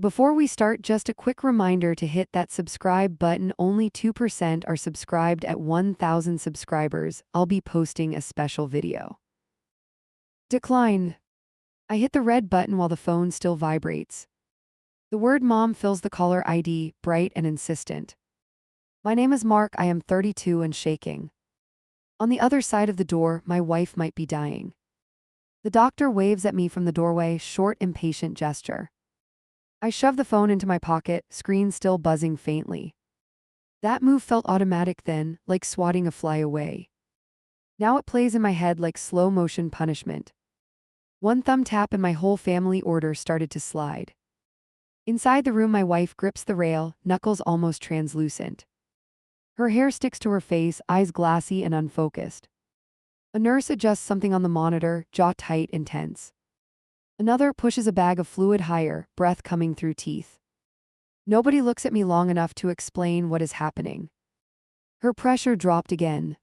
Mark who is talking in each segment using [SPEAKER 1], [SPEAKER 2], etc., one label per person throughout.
[SPEAKER 1] Before we start, just a quick reminder to hit that subscribe button. Only 2% are subscribed at 1,000 subscribers. I'll be posting a special video. Decline. I hit the red button while the phone still vibrates. The word mom fills the caller ID, bright and insistent. My name is Mark. I am 32 and shaking. On the other side of the door, my wife might be dying. The doctor waves at me from the doorway, short, impatient gesture. I shove the phone into my pocket, screen still buzzing faintly. That move felt automatic then, like swatting a fly away. Now it plays in my head like slow-motion punishment. One thumb tap and my whole family order started to slide. Inside the room, my wife grips the rail, knuckles almost translucent. Her hair sticks to her face, eyes glassy and unfocused. A nurse adjusts something on the monitor, jaw tight and tense. Another pushes a bag of fluid higher, breath coming through teeth. Nobody looks at me long enough to explain what is happening. Her pressure dropped again.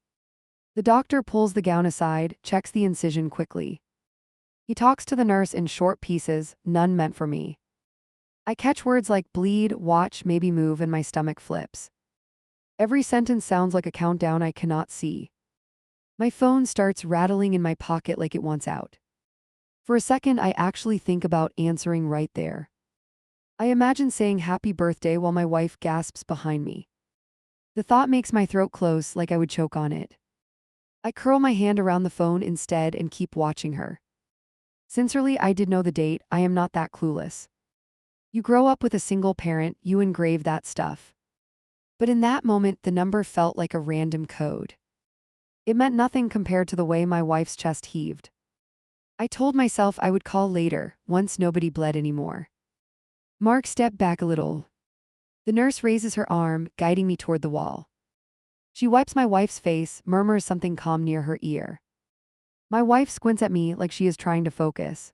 [SPEAKER 1] The doctor pulls the gown aside, checks the incision quickly. He talks to the nurse in short pieces, none meant for me. I catch words like bleed, watch, maybe move, and my stomach flips. Every sentence sounds like a countdown I cannot see. My phone starts rattling in my pocket like it wants out. For a second, I actually think about answering right there. I imagine saying happy birthday while my wife gasps behind me. The thought makes my throat close like I would choke on it. I curl my hand around the phone instead and keep watching her. Sincerely, I did know the date. I am not that clueless. You grow up with a single parent, you engrave that stuff. But in that moment, the number felt like a random code. It meant nothing compared to the way my wife's chest heaved. I told myself I would call later, once nobody bled anymore. Mark stepped back a little. The nurse raises her arm, guiding me toward the wall. She wipes my wife's face, murmurs something calm near her ear. My wife squints at me like she is trying to focus.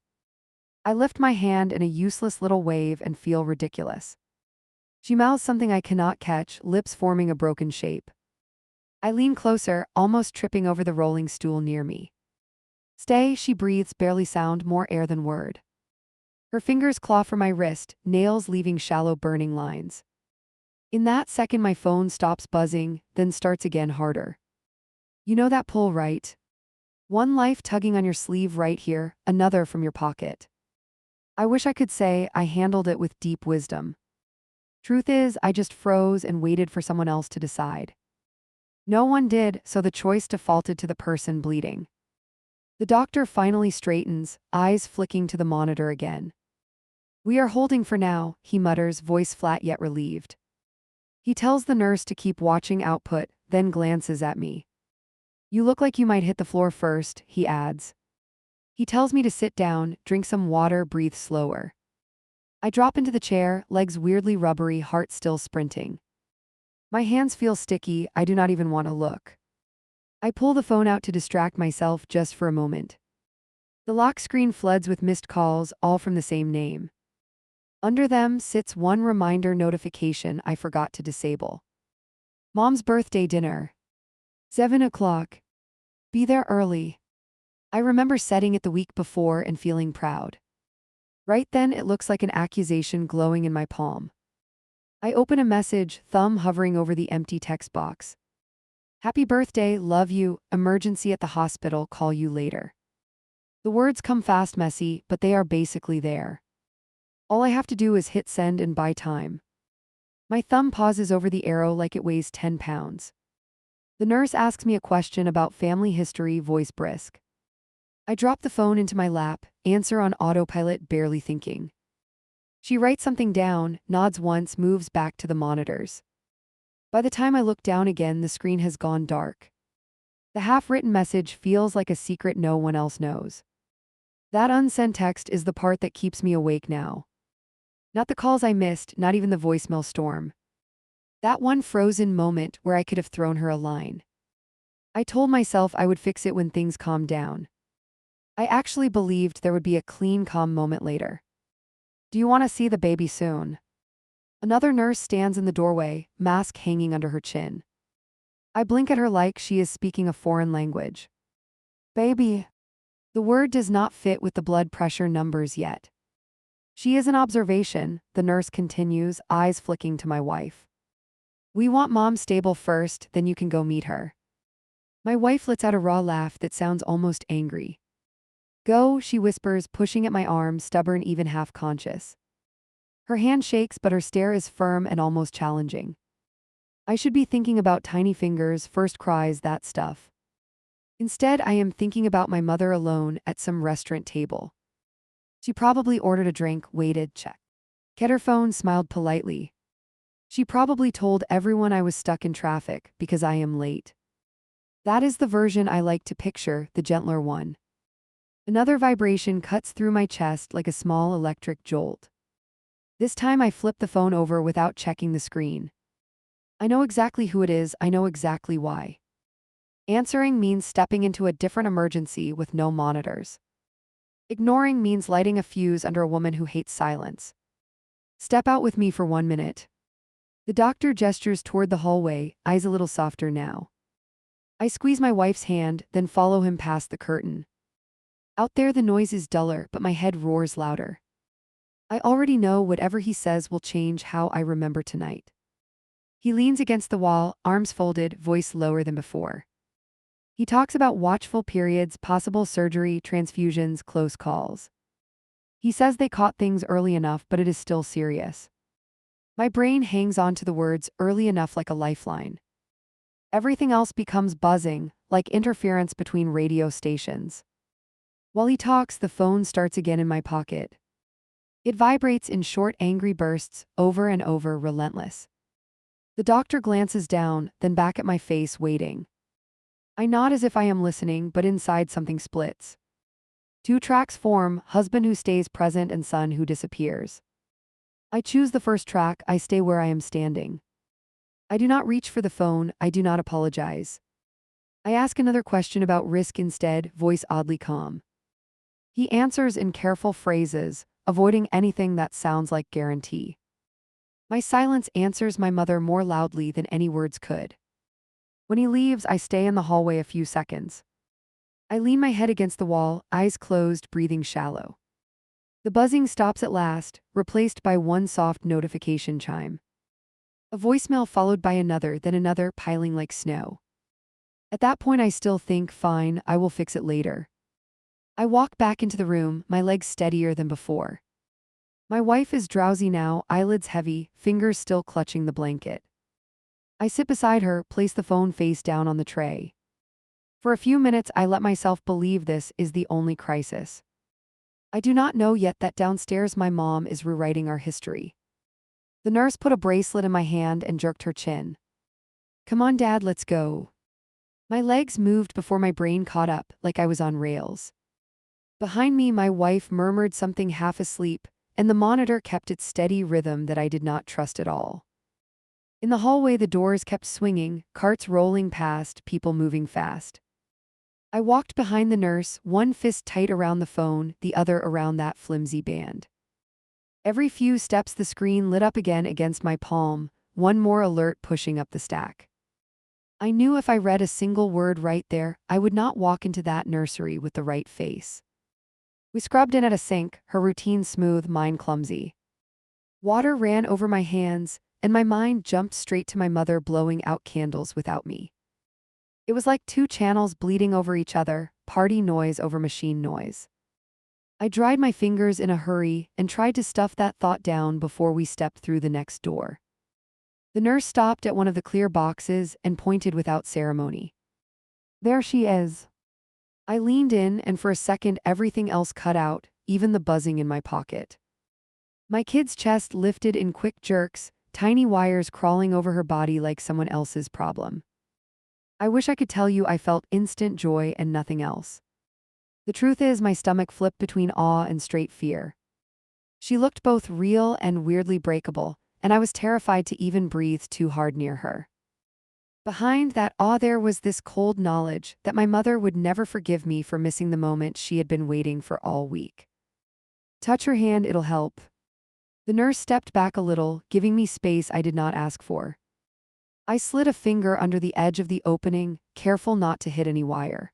[SPEAKER 1] I lift my hand in a useless little wave and feel ridiculous. She mouths something I cannot catch, lips forming a broken shape. I lean closer, almost tripping over the rolling stool near me. Stay, she breathes, barely sound, more air than word. Her fingers claw for my wrist, nails leaving shallow burning lines. In that second, my phone stops buzzing, then starts again harder. You know that pull, right? One life tugging on your sleeve right here, another from your pocket. I wish I could say I handled it with deep wisdom. Truth is, I just froze and waited for someone else to decide. No one did, so the choice defaulted to the person bleeding. The doctor finally straightens, eyes flicking to the monitor again. We are holding for now, he mutters, voice flat yet relieved. He tells the nurse to keep watching output, then glances at me. You look like you might hit the floor first, he adds. He tells me to sit down, drink some water, breathe slower. I drop into the chair, legs weirdly rubbery, heart still sprinting. My hands feel sticky, I do not even want to look. I pull the phone out to distract myself just for a moment. The lock screen floods with missed calls, all from the same name. Under them sits one reminder notification I forgot to disable. Mom's birthday dinner. 7 o'clock. Be there early. I remember setting it the week before and feeling proud. Right then, it looks like an accusation glowing in my palm. I open a message, thumb hovering over the empty text box. Happy birthday, love you, emergency at the hospital, call you later. The words come fast, messy, but they are basically there. All I have to do is hit send and buy time. My thumb pauses over the arrow like it weighs 10 pounds. The nurse asks me a question about family history, voice brisk. I drop the phone into my lap, answer on autopilot, barely thinking. She writes something down, nods once, moves back to the monitors. By the time I look down again, the screen has gone dark. The half-written message feels like a secret no one else knows. That unsent text is the part that keeps me awake now. Not the calls I missed, not even the voicemail storm. That one frozen moment where I could have thrown her a line. I told myself I would fix it when things calmed down. I actually believed there would be a clean, calm moment later. Do you want to see the baby soon? Another nurse stands in the doorway, mask hanging under her chin. I blink at her like she is speaking a foreign language. Baby. The word does not fit with the blood pressure numbers yet. She is an observation, the nurse continues, eyes flicking to my wife. We want mom stable first, then you can go meet her. My wife lets out a raw laugh that sounds almost angry. Go, she whispers, pushing at my arm, stubborn, even half-conscious. Her hand shakes, but her stare is firm and almost challenging. I should be thinking about tiny fingers, first cries, that stuff. Instead, I am thinking about my mother alone at some restaurant table. She probably ordered a drink, waited, checked. Kept her phone, smiled politely. She probably told everyone I was stuck in traffic because I am late. That is the version I like to picture, the gentler one. Another vibration cuts through my chest like a small electric jolt. This time I flip the phone over without checking the screen. I know exactly who it is, I know exactly why. Answering means stepping into a different emergency with no monitors. Ignoring means lighting a fuse under a woman who hates silence. Step out with me for 1 minute. The doctor gestures toward the hallway, eyes a little softer now. I squeeze my wife's hand, then follow him past the curtain. Out there the noise is duller, but my head roars louder. I already know whatever he says will change how I remember tonight. He leans against the wall, arms folded, voice lower than before. He talks about watchful periods, possible surgery, transfusions, close calls. He says they caught things early enough, but it is still serious. My brain hangs on to the words early enough like a lifeline. Everything else becomes buzzing, like interference between radio stations. While he talks, the phone starts again in my pocket. It vibrates in short, angry bursts, over and over, relentless. The doctor glances down, then back at my face, waiting. I nod as if I am listening, but inside something splits. Two tracks form, husband who stays present and son who disappears. I choose the first track, I stay where I am standing. I do not reach for the phone, I do not apologize. I ask another question about risk instead, voice oddly calm. He answers in careful phrases, avoiding anything that sounds like guarantee. My silence answers my mother more loudly than any words could. When he leaves, I stay in the hallway a few seconds. I lean my head against the wall, eyes closed, breathing shallow. The buzzing stops at last, replaced by one soft notification chime. A voicemail followed by another, then another, piling like snow. At that point I still think, fine, I will fix it later. I walk back into the room, my legs steadier than before. My wife is drowsy now, eyelids heavy, fingers still clutching the blanket. I sit beside her, place the phone face down on the tray. For a few minutes I let myself believe this is the only crisis. I do not know yet that downstairs my mom is rewriting our history. The nurse put a bracelet in my hand and jerked her chin. Come on, Dad, let's go. My legs moved before my brain caught up, like I was on rails. Behind me, my wife murmured something half asleep, and the monitor kept its steady rhythm that I did not trust at all. In the hallway, the doors kept swinging, carts rolling past, people moving fast. I walked behind the nurse, one fist tight around the phone, the other around that flimsy band. Every few steps the screen lit up again against my palm, one more alert pushing up the stack. I knew if I read a single word right there, I would not walk into that nursery with the right face. We scrubbed in at a sink, her routine smooth, mine clumsy. Water ran over my hands, and my mind jumped straight to my mother blowing out candles without me. It was like two channels bleeding over each other, party noise over machine noise. I dried my fingers in a hurry and tried to stuff that thought down before we stepped through the next door. The nurse stopped at one of the clear boxes and pointed without ceremony. There she is. I leaned in, and for a second everything else cut out, even the buzzing in my pocket. My kid's chest lifted in quick jerks, tiny wires crawling over her body like someone else's problem. I wish I could tell you I felt instant joy and nothing else. The truth is, my stomach flipped between awe and straight fear. She looked both real and weirdly breakable, and I was terrified to even breathe too hard near her. Behind that awe there was this cold knowledge that my mother would never forgive me for missing the moment she had been waiting for all week. Touch her hand, it'll help. The nurse stepped back a little, giving me space I did not ask for. I slid a finger under the edge of the opening, careful not to hit any wire.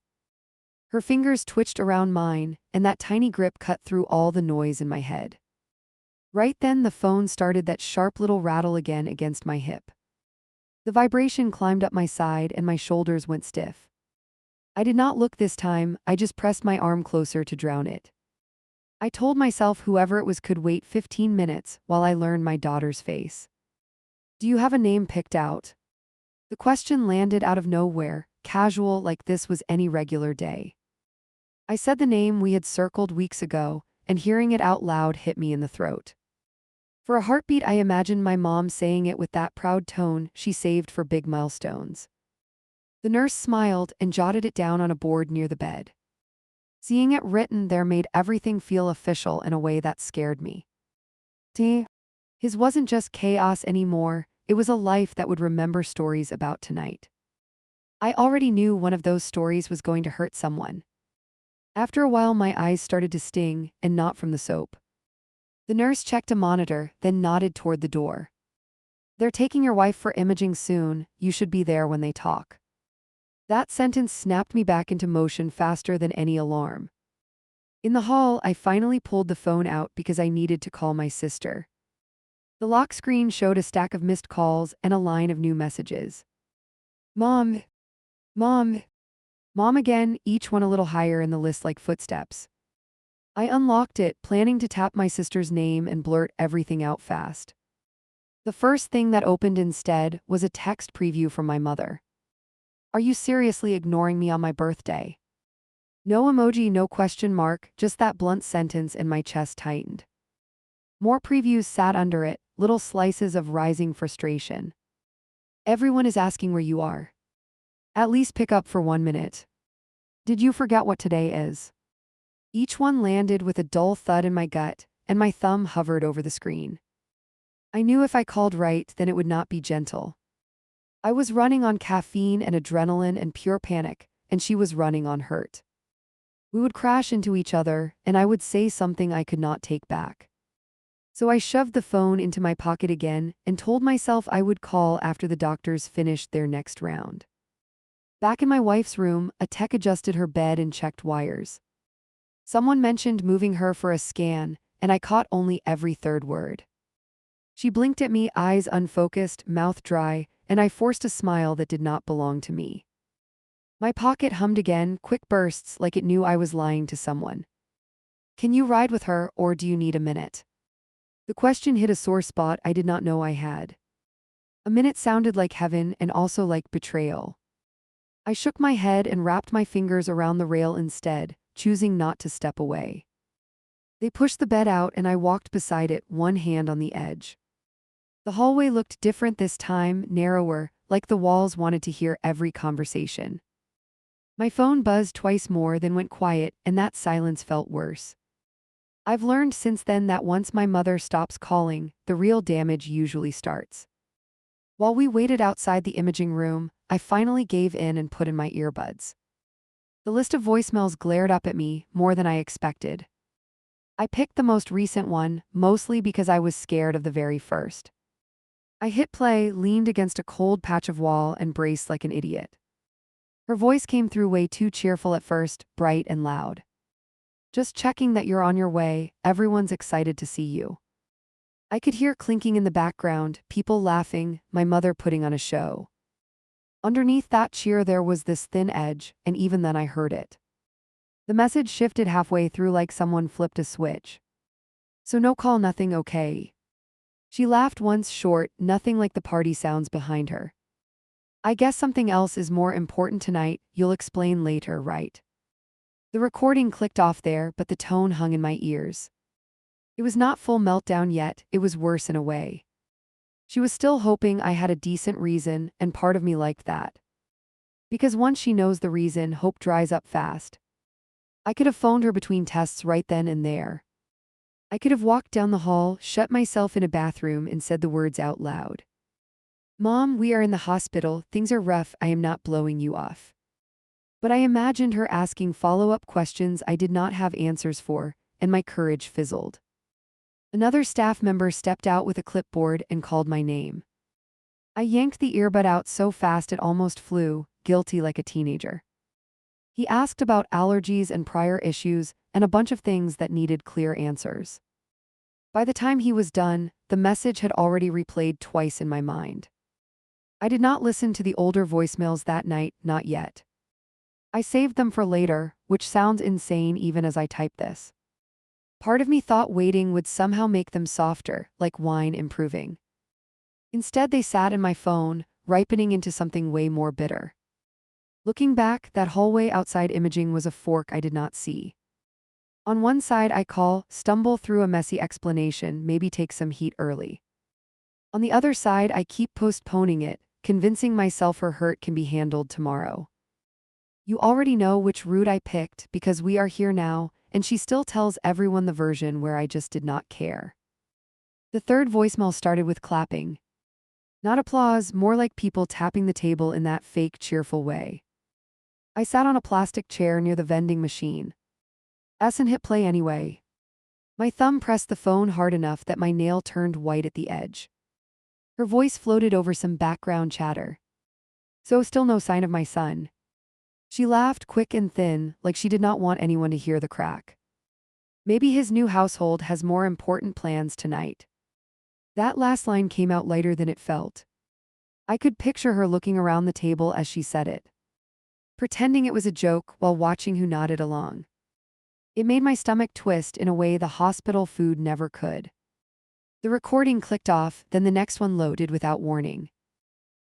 [SPEAKER 1] Her fingers twitched around mine, and that tiny grip cut through all the noise in my head. Right then, the phone started that sharp little rattle again against my hip. The vibration climbed up my side and my shoulders went stiff. I did not look this time, I just pressed my arm closer to drown it. I told myself whoever it was could wait 15 minutes while I learned my daughter's face. Do you have a name picked out? The question landed out of nowhere, casual like this was any regular day. I said the name we had circled weeks ago, and hearing it out loud hit me in the throat. For a heartbeat, I imagined my mom saying it with that proud tone she saved for big milestones. The nurse smiled and jotted it down on a board near the bed. Seeing it written there made everything feel official in a way that scared me. His wasn't just chaos anymore, it was a life that would remember stories about tonight. I already knew one of those stories was going to hurt someone. After a while, my eyes started to sting, and not from the soap. The nurse checked a monitor, then nodded toward the door. They're taking your wife for imaging soon, you should be there when they talk. That sentence snapped me back into motion faster than any alarm. In the hall, I finally pulled the phone out because I needed to call my sister. The lock screen showed a stack of missed calls and a line of new messages. Mom. Mom. Mom again, each one a little higher in the list like footsteps. I unlocked it, planning to tap my sister's name and blurt everything out fast. The first thing that opened instead was a text preview from my mother. Are you seriously ignoring me on my birthday? No emoji, no question mark, just that blunt sentence, and my chest tightened. More previews sat under it, little slices of rising frustration. Everyone is asking where you are. At least pick up for 1 minute. Did you forget what today is? Each one landed with a dull thud in my gut, and my thumb hovered over the screen. I knew if I called right, then it would not be gentle. I was running on caffeine and adrenaline and pure panic, and she was running on hurt. We would crash into each other, and I would say something I could not take back. So I shoved the phone into my pocket again and told myself I would call after the doctors finished their next round. Back in my wife's room, a tech adjusted her bed and checked wires. Someone mentioned moving her for a scan, and I caught only every third word. She blinked at me, eyes unfocused, mouth dry, and I forced a smile that did not belong to me. My pocket hummed again, quick bursts like it knew I was lying to someone. Can you ride with her, or do you need a minute? The question hit a sore spot I did not know I had. A minute sounded like heaven and also like betrayal. I shook my head and wrapped my fingers around the rail instead, choosing not to step away. They pushed the bed out and I walked beside it, one hand on the edge. The hallway looked different this time, narrower, like the walls wanted to hear every conversation. My phone buzzed twice more, then went quiet, and that silence felt worse. I've learned since then that once my mother stops calling, the real damage usually starts. While we waited outside the imaging room, I finally gave in and put in my earbuds. The list of voicemails glared up at me, more than I expected. I picked the most recent one, mostly because I was scared of the very first. I hit play, leaned against a cold patch of wall, and braced like an idiot. Her voice came through way too cheerful at first, bright and loud. Just checking that you're on your way, everyone's excited to see you. I could hear clinking in the background, people laughing, my mother putting on a show. Underneath that cheer there was this thin edge, and even then I heard it. The message shifted halfway through like someone flipped a switch. So no call, nothing, okay. She laughed once short, nothing like the party sounds behind her. I guess something else is more important tonight, you'll explain later, right? The recording clicked off there, but the tone hung in my ears. It was not full meltdown yet, it was worse in a way. She was still hoping I had a decent reason, and part of me liked that. Because once she knows the reason, hope dries up fast. I could have phoned her between tests right then and there. I could have walked down the hall, shut myself in a bathroom, and said the words out loud. Mom, we are in the hospital, things are rough, I am not blowing you off. But I imagined her asking follow-up questions I did not have answers for, and my courage fizzled. Another staff member stepped out with a clipboard and called my name. I yanked the earbud out so fast it almost flew, guilty like a teenager. He asked about allergies and prior issues, and a bunch of things that needed clear answers. By the time he was done, the message had already replayed twice in my mind. I did not listen to the older voicemails that night, not yet. I saved them for later, which sounds insane even as I type this. Part of me thought waiting would somehow make them softer, like wine improving. Instead, they sat in my phone, ripening into something way more bitter. Looking back, that hallway outside Imaging was a fork I did not see. On one side, I call, stumble through a messy explanation, maybe take some heat early. On the other side, I keep postponing it, convincing myself her hurt can be handled tomorrow. You already know which route I picked because we are here now, and she still tells everyone the version where I just did not care. The third voicemail started with clapping. Not applause, more like people tapping the table in that fake, cheerful way. I sat on a plastic chair near the vending machine. And hit play anyway. My thumb pressed the phone hard enough that my nail turned white at the edge. Her voice floated over some background chatter. So still no sign of my son. She laughed quick and thin, like she did not want anyone to hear the crack. Maybe his new household has more important plans tonight. That last line came out lighter than it felt. I could picture her looking around the table as she said it, pretending it was a joke while watching who nodded along. It made my stomach twist in a way the hospital food never could. The recording clicked off, then the next one loaded without warning.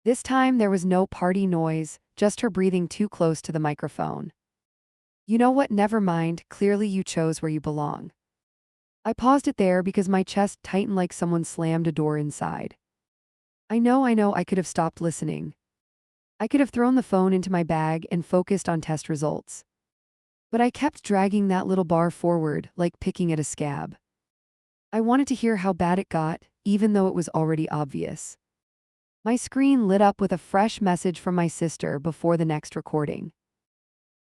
[SPEAKER 1] This time there was no party noise, just her breathing too close to the microphone. You know what? Never mind, clearly you chose where you belong. I paused it there because my chest tightened like someone slammed a door inside. I know, I could have stopped listening. I could have thrown the phone into my bag and focused on test results. But I kept dragging that little bar forward, like picking at a scab. I wanted to hear how bad it got, even though it was already obvious. My screen lit up with a fresh message from my sister before the next recording.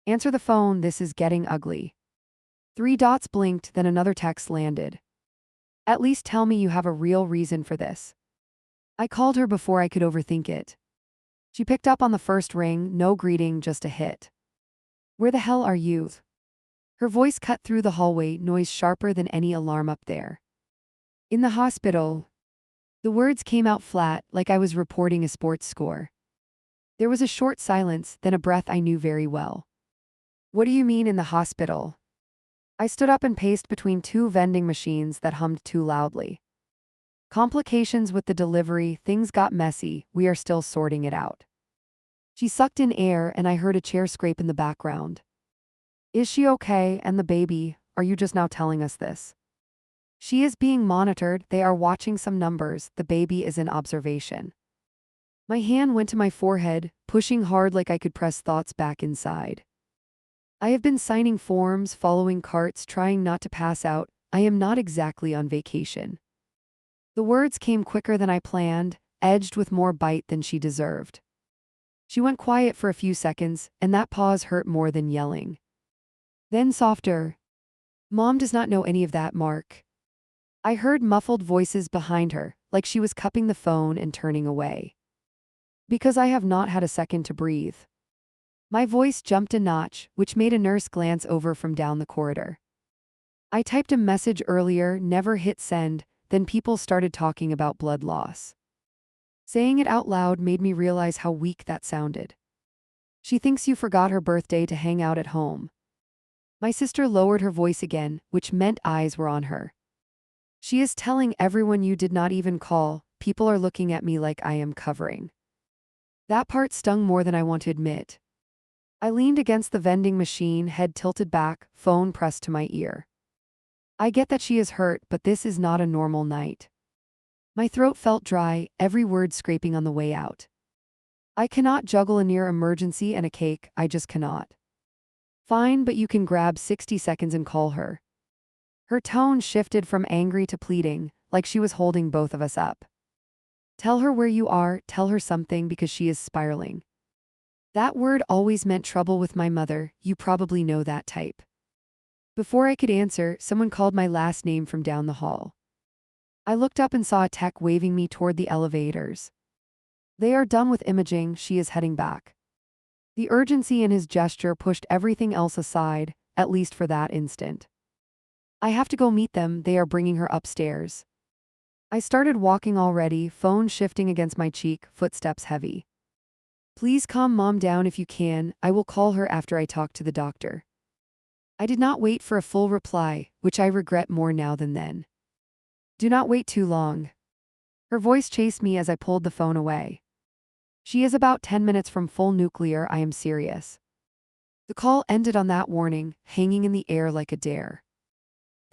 [SPEAKER 1] Answer the phone, this is getting ugly. 3 dots blinked, then another text landed. At least tell me you have a real reason for this. I called her before I could overthink it. She picked up on the first ring, no greeting, just a hit. Where the hell are you? Her voice cut through the hallway, noise sharper than any alarm up there. In the hospital. The words came out flat, like I was reporting a sports score. There was a short silence, then a breath I knew very well. What do you mean in the hospital? I stood up and paced between 2 vending machines that hummed too loudly. Complications with the delivery, things got messy, we are still sorting it out. She sucked in air and I heard a chair scrape in the background. Is she okay, and the baby, are you just now telling us this? She is being monitored, they are watching some numbers, the baby is in observation. My hand went to my forehead, pushing hard like I could press thoughts back inside. I have been signing forms, following carts, trying not to pass out, I am not exactly on vacation. The words came quicker than I planned, edged with more bite than she deserved. She went quiet for a few seconds, and that pause hurt more than yelling. Then softer. Mom does not know any of that, Mark. I heard muffled voices behind her, like she was cupping the phone and turning away. Because I have not had a second to breathe. My voice jumped a notch, which made a nurse glance over from down the corridor. I typed a message earlier, never hit send, then people started talking about blood loss. Saying it out loud made me realize how weak that sounded. She thinks you forgot her birthday to hang out at home. My sister lowered her voice again, which meant eyes were on her. She is telling everyone you did not even call, people are looking at me like I am covering. That part stung more than I want to admit. I leaned against the vending machine, head tilted back, phone pressed to my ear. I get that she is hurt, but this is not a normal night. My throat felt dry, every word scraping on the way out. I cannot juggle a near emergency and a cake, I just cannot. Fine, but you can grab 60 seconds and call her. Her tone shifted from angry to pleading, like she was holding both of us up. Tell her where you are, tell her something because she is spiraling. That word always meant trouble with my mother, you probably know that type. Before I could answer, someone called my last name from down the hall. I looked up and saw a tech waving me toward the elevators. They are done with imaging, she is heading back. The urgency in his gesture pushed everything else aside, at least for that instant. I have to go meet them, they are bringing her upstairs. I started walking already, phone shifting against my cheek, footsteps heavy. Please calm Mom down if you can, I will call her after I talk to the doctor. I did not wait for a full reply, which I regret more now than then. Do not wait too long. Her voice chased me as I pulled the phone away. She is about 10 minutes from full nuclear, I am serious. The call ended on that warning, hanging in the air like a dare.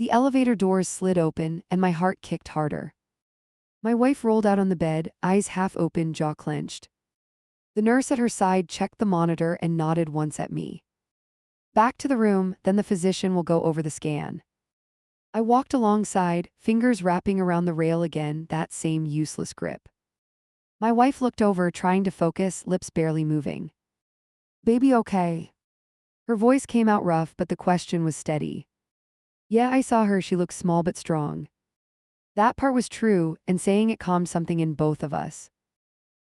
[SPEAKER 1] The elevator doors slid open, and my heart kicked harder. My wife rolled out on the bed, eyes half open, jaw clenched. The nurse at her side checked the monitor and nodded once at me. Back to the room, then the physician will go over the scan. I walked alongside, fingers wrapping around the rail again, that same useless grip. My wife looked over, trying to focus, lips barely moving. Baby okay? Her voice came out rough, but the question was steady. Yeah, I saw her, she looked small but strong. That part was true, and saying it calmed something in both of us.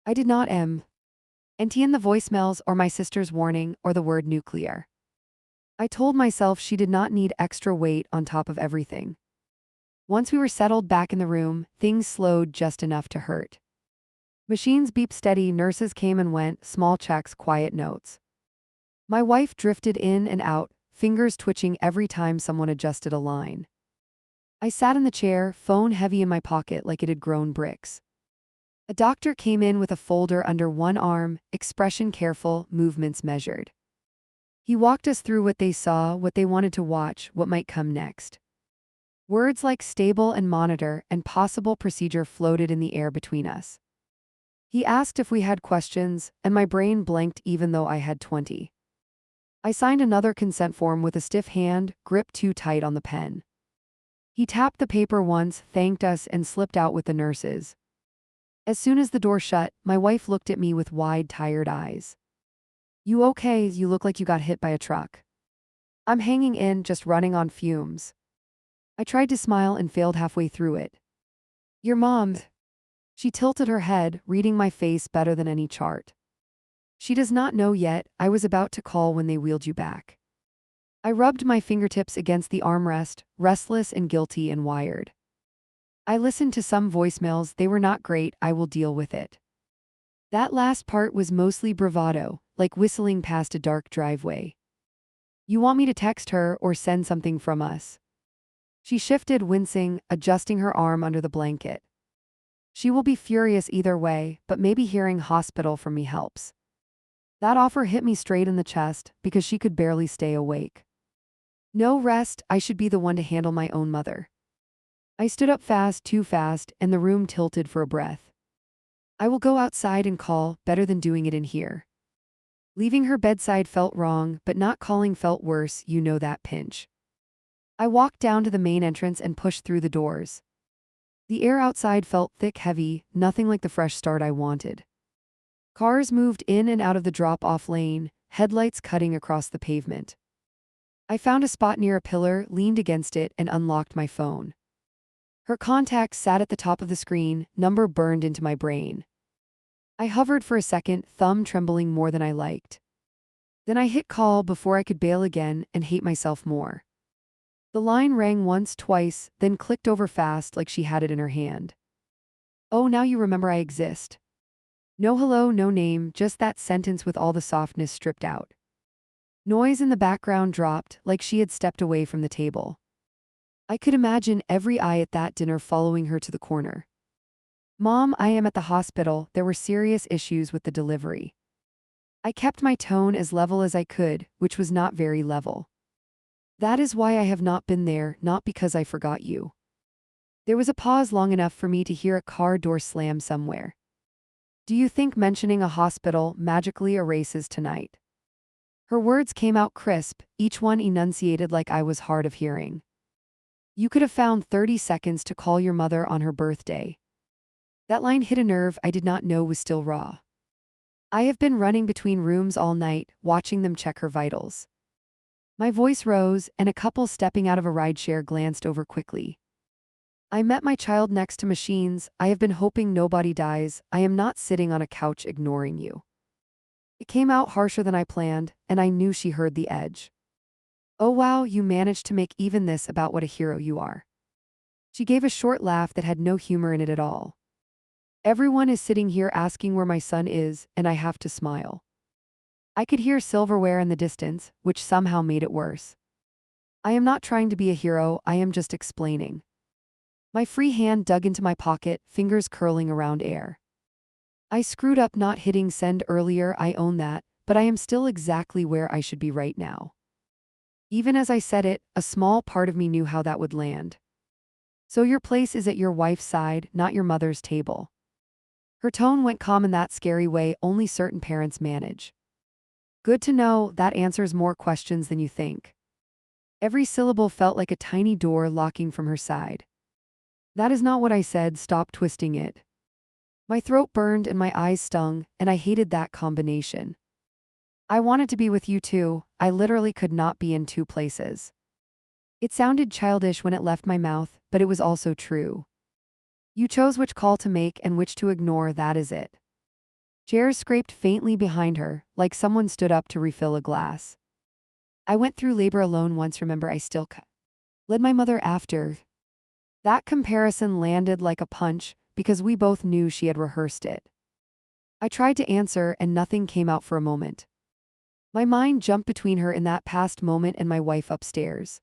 [SPEAKER 1] I did not in the voicemails or my sister's warning or the word nuclear. I told myself she did not need extra weight on top of everything. Once we were settled back in the room, things slowed just enough to hurt. Machines beeped steady, nurses came and went, small checks, quiet notes. My wife drifted in and out, fingers twitching every time someone adjusted a line. I sat in the chair, phone heavy in my pocket like it had grown bricks. A doctor came in with a folder under one arm, expression careful, movements measured. He walked us through what they saw, what they wanted to watch, what might come next. Words like stable and monitor and possible procedure floated in the air between us. He asked if we had questions, and my brain blanked even though I had 20. I signed another consent form with a stiff hand, gripped too tight on the pen. He tapped the paper once, thanked us, and slipped out with the nurses. As soon as the door shut, my wife looked at me with wide, tired eyes. You okay? You look like you got hit by a truck. I'm hanging in, just running on fumes. I tried to smile and failed halfway through it. Your mom. She tilted her head, reading my face better than any chart. She does not know yet, I was about to call when they wheeled you back. I rubbed my fingertips against the armrest, restless and guilty and wired. I listened to some voicemails, they were not great, I will deal with it. That last part was mostly bravado, like whistling past a dark driveway. You want me to text her or send something from us? She shifted, wincing, adjusting her arm under the blanket. She will be furious either way, but maybe hearing hospital from me helps. That offer hit me straight in the chest because she could barely stay awake. No rest, I should be the one to handle my own mother. I stood up fast, too fast, and the room tilted for a breath. I will go outside and call, better than doing it in here. Leaving her bedside felt wrong, but not calling felt worse, you know that pinch. I walked down to the main entrance and pushed through the doors. The air outside felt thick, heavy, nothing like the fresh start I wanted. Cars moved in and out of the drop-off lane, headlights cutting across the pavement. I found a spot near a pillar, leaned against it, and unlocked my phone. Her contact sat at the top of the screen, number burned into my brain. I hovered for a second, thumb trembling more than I liked. Then I hit call before I could bail again and hate myself more. The line rang once, twice, then clicked over fast like she had it in her hand. Oh, now you remember I exist. No hello, no name, just that sentence with all the softness stripped out. Noise in the background dropped, like she had stepped away from the table. I could imagine every eye at that dinner following her to the corner. Mom, I am at the hospital, there were serious issues with the delivery. I kept my tone as level as I could, which was not very level. That is why I have not been there, not because I forgot you. There was a pause long enough for me to hear a car door slam somewhere. Do you think mentioning a hospital magically erases tonight? Her words came out crisp, each one enunciated like I was hard of hearing. You could have found 30 seconds to call your mother on her birthday. That line hit a nerve I did not know was still raw. I have been running between rooms all night, watching them check her vitals. My voice rose, and a couple stepping out of a rideshare glanced over quickly. I met my child next to machines, I have been hoping nobody dies, I am not sitting on a couch ignoring you. It came out harsher than I planned, and I knew she heard the edge. Oh wow, you managed to make even this about what a hero you are. She gave a short laugh that had no humor in it at all. Everyone is sitting here asking where my son is, and I have to smile. I could hear silverware in the distance, which somehow made it worse. I am not trying to be a hero, I am just explaining. My free hand dug into my pocket, fingers curling around air. I screwed up not hitting send earlier, I own that, but I am still exactly where I should be right now. Even as I said it, a small part of me knew how that would land. So your place is at your wife's side, not your mother's table. Her tone went calm in that scary way only certain parents manage. Good to know, that answers more questions than you think. Every syllable felt like a tiny door locking from her side. That is not what I said, stop twisting it. My throat burned and my eyes stung, and I hated that combination. I wanted to be with you too, I literally could not be in two places. It sounded childish when it left my mouth, but it was also true. You chose which call to make and which to ignore, that is it. Chairs scraped faintly behind her, like someone stood up to refill a glass. I went through labor alone once, remember I still led my mother after. That comparison landed like a punch, because we both knew she had rehearsed it. I tried to answer and nothing came out for a moment. My mind jumped between her in that past moment and my wife upstairs.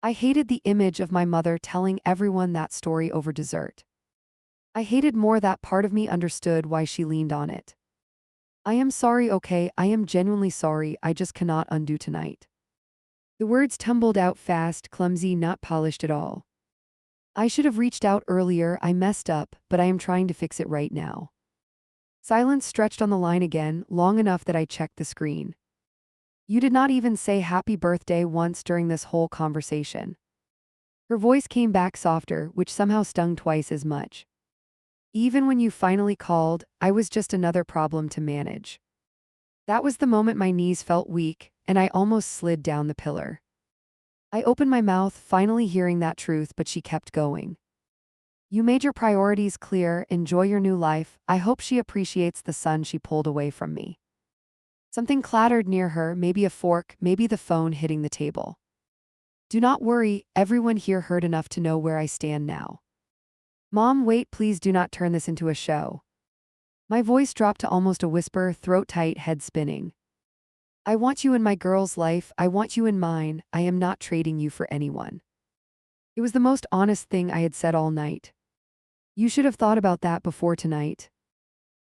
[SPEAKER 1] I hated the image of my mother telling everyone that story over dessert. I hated more that part of me understood why she leaned on it. I am sorry, okay, I am genuinely sorry, I just cannot undo tonight. The words tumbled out fast, clumsy, not polished at all. I should have reached out earlier, I messed up, but I am trying to fix it right now. Silence stretched on the line again, long enough that I checked the screen. You did not even say happy birthday once during this whole conversation. Her voice came back softer, which somehow stung twice as much. Even when you finally called, I was just another problem to manage. That was the moment my knees felt weak, and I almost slid down the pillar. I opened my mouth, finally hearing that truth, but she kept going. You made your priorities clear, enjoy your new life, I hope she appreciates the son she pulled away from me. Something clattered near her, maybe a fork, maybe the phone hitting the table. Do not worry, everyone here heard enough to know where I stand now. Mom, wait, please do not turn this into a show. My voice dropped to almost a whisper, throat tight, head spinning. I want you in my girl's life, I want you in mine, I am not trading you for anyone. It was the most honest thing I had said all night. You should have thought about that before tonight.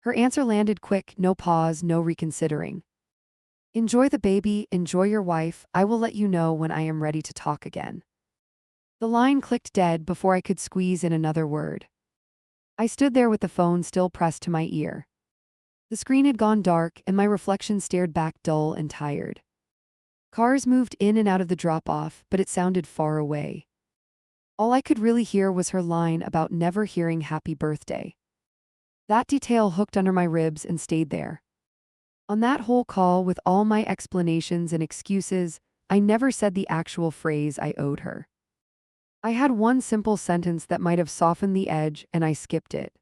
[SPEAKER 1] Her answer landed quick, no pause, no reconsidering. Enjoy the baby, enjoy your wife, I will let you know when I am ready to talk again. The line clicked dead before I could squeeze in another word. I stood there with the phone still pressed to my ear. The screen had gone dark and my reflection stared back dull and tired. Cars moved in and out of the drop-off, but it sounded far away. All I could really hear was her line about never hearing happy birthday. That detail hooked under my ribs and stayed there. On that whole call, with all my explanations and excuses, I never said the actual phrase I owed her. I had one simple sentence that might have softened the edge, and I skipped it.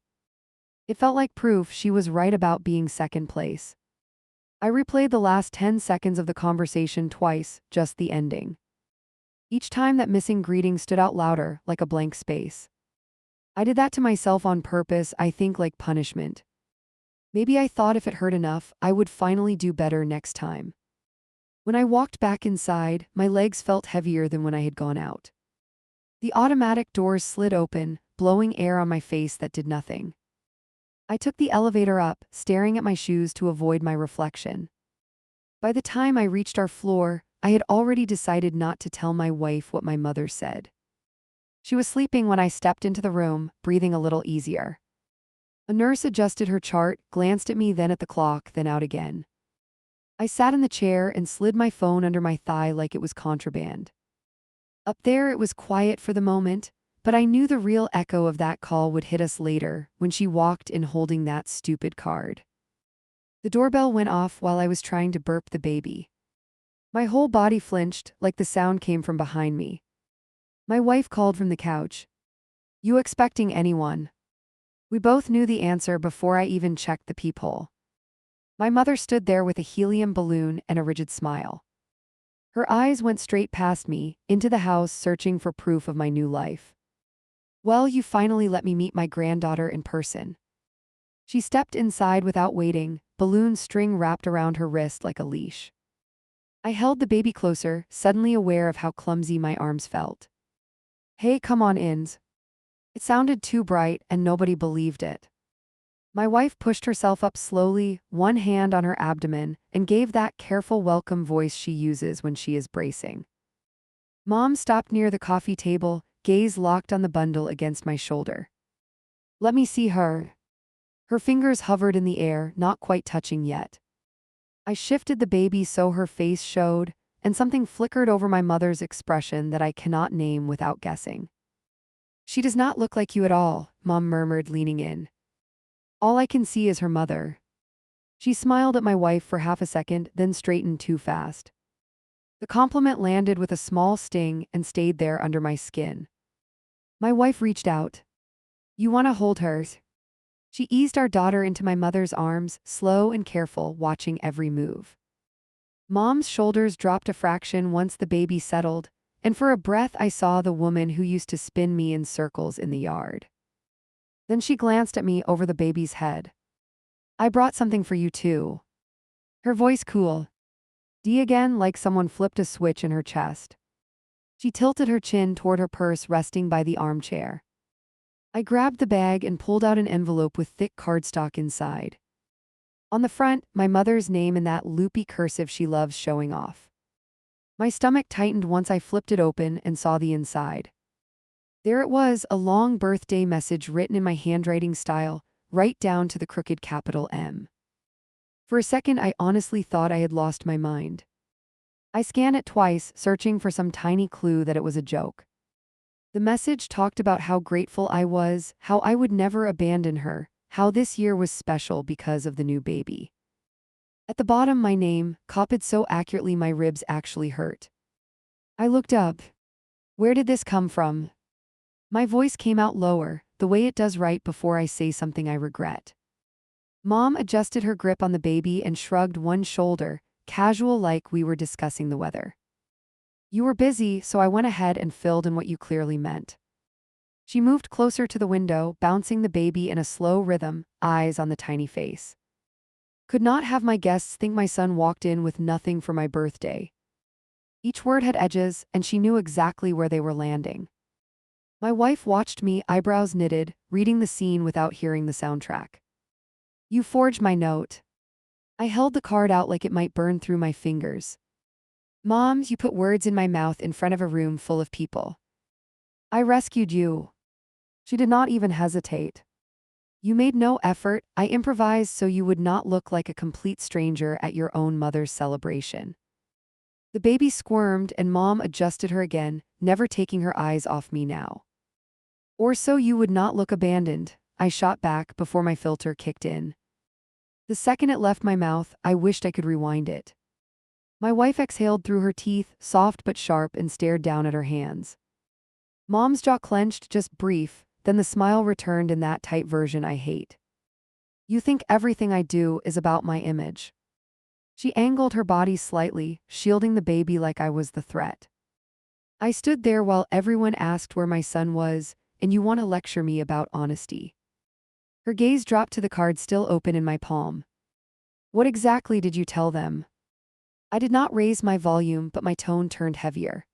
[SPEAKER 1] It felt like proof she was right about being second place. I replayed the last 10 seconds of the conversation twice, just the ending. Each time that missing greeting stood out louder, like a blank space. I did that to myself on purpose, I think like punishment. Maybe I thought if it hurt enough, I would finally do better next time. When I walked back inside, my legs felt heavier than when I had gone out. The automatic doors slid open, blowing air on my face that did nothing. I took the elevator up, staring at my shoes to avoid my reflection. By the time I reached our floor, I had already decided not to tell my wife what my mother said. She was sleeping when I stepped into the room, breathing a little easier. A nurse adjusted her chart, glanced at me, then at the clock, then out again. I sat in the chair and slid my phone under my thigh like it was contraband. Up there it was quiet for the moment, but I knew the real echo of that call would hit us later, when she walked in holding that stupid card. The doorbell went off while I was trying to burp the baby. My whole body flinched, like the sound came from behind me. My wife called from the couch. You expecting anyone? We both knew the answer before I even checked the peephole. My mother stood there with a helium balloon and a rigid smile. Her eyes went straight past me, into the house searching for proof of my new life. Well, you finally let me meet my granddaughter in person. She stepped inside without waiting, balloon string wrapped around her wrist like a leash. I held the baby closer, suddenly aware of how clumsy my arms felt. Hey, come on in. It sounded too bright, and nobody believed it. My wife pushed herself up slowly, one hand on her abdomen, and gave that careful welcome voice she uses when she is bracing. Mom stopped near the coffee table, gaze locked on the bundle against my shoulder. Let me see her. Her fingers hovered in the air, not quite touching yet. I shifted the baby so her face showed, and something flickered over my mother's expression that I cannot name without guessing. She does not look like you at all, Mom murmured, leaning in. All I can see is her mother. She smiled at my wife for half a second, then straightened too fast. The compliment landed with a small sting and stayed there under my skin. My wife reached out. You want to hold her? She eased our daughter into my mother's arms, slow and careful, watching every move. Mom's shoulders dropped a fraction once the baby settled, and for a breath I saw the woman who used to spin me in circles in the yard. Then she glanced at me over the baby's head. I brought something for you too. Her voice cool. D again, like someone flipped a switch in her chest. She tilted her chin toward her purse resting by the armchair. I grabbed the bag and pulled out an envelope with thick cardstock inside. On the front, my mother's name in that loopy cursive she loves showing off. My stomach tightened once I flipped it open and saw the inside. There it was, a long birthday message written in my handwriting style, right down to the crooked capital M. For a second, I honestly thought I had lost my mind. I scanned it twice, searching for some tiny clue that it was a joke. The message talked about how grateful I was, how I would never abandon her, how this year was special because of the new baby. At the bottom, my name, copied so accurately my ribs actually hurt. I looked up. Where did this come from? My voice came out lower, the way it does right before I say something I regret. Mom adjusted her grip on the baby and shrugged one shoulder, casual like we were discussing the weather. You were busy, so I went ahead and filled in what you clearly meant. She moved closer to the window, bouncing the baby in a slow rhythm, eyes on the tiny face. Could not have my guests think my son walked in with nothing for my birthday. Each word had edges, and she knew exactly where they were landing. My wife watched me, eyebrows knitted, reading the scene without hearing the soundtrack. You forged my note. I held the card out like it might burn through my fingers. Mom, you put words in my mouth in front of a room full of people. I rescued you. She did not even hesitate. You made no effort, I improvised so you would not look like a complete stranger at your own mother's celebration. The baby squirmed and Mom adjusted her again, never taking her eyes off me now. Or so you would not look abandoned, I shot back before my filter kicked in. The second it left my mouth, I wished I could rewind it. My wife exhaled through her teeth, soft but sharp, and stared down at her hands. Mom's jaw clenched, just brief, then the smile returned in that tight version I hate. You think everything I do is about my image. She angled her body slightly, shielding the baby like I was the threat. I stood there while everyone asked where my son was, and you want to lecture me about honesty. Her gaze dropped to the card still open in my palm. What exactly did you tell them? I did not raise my volume, but my tone turned heavier.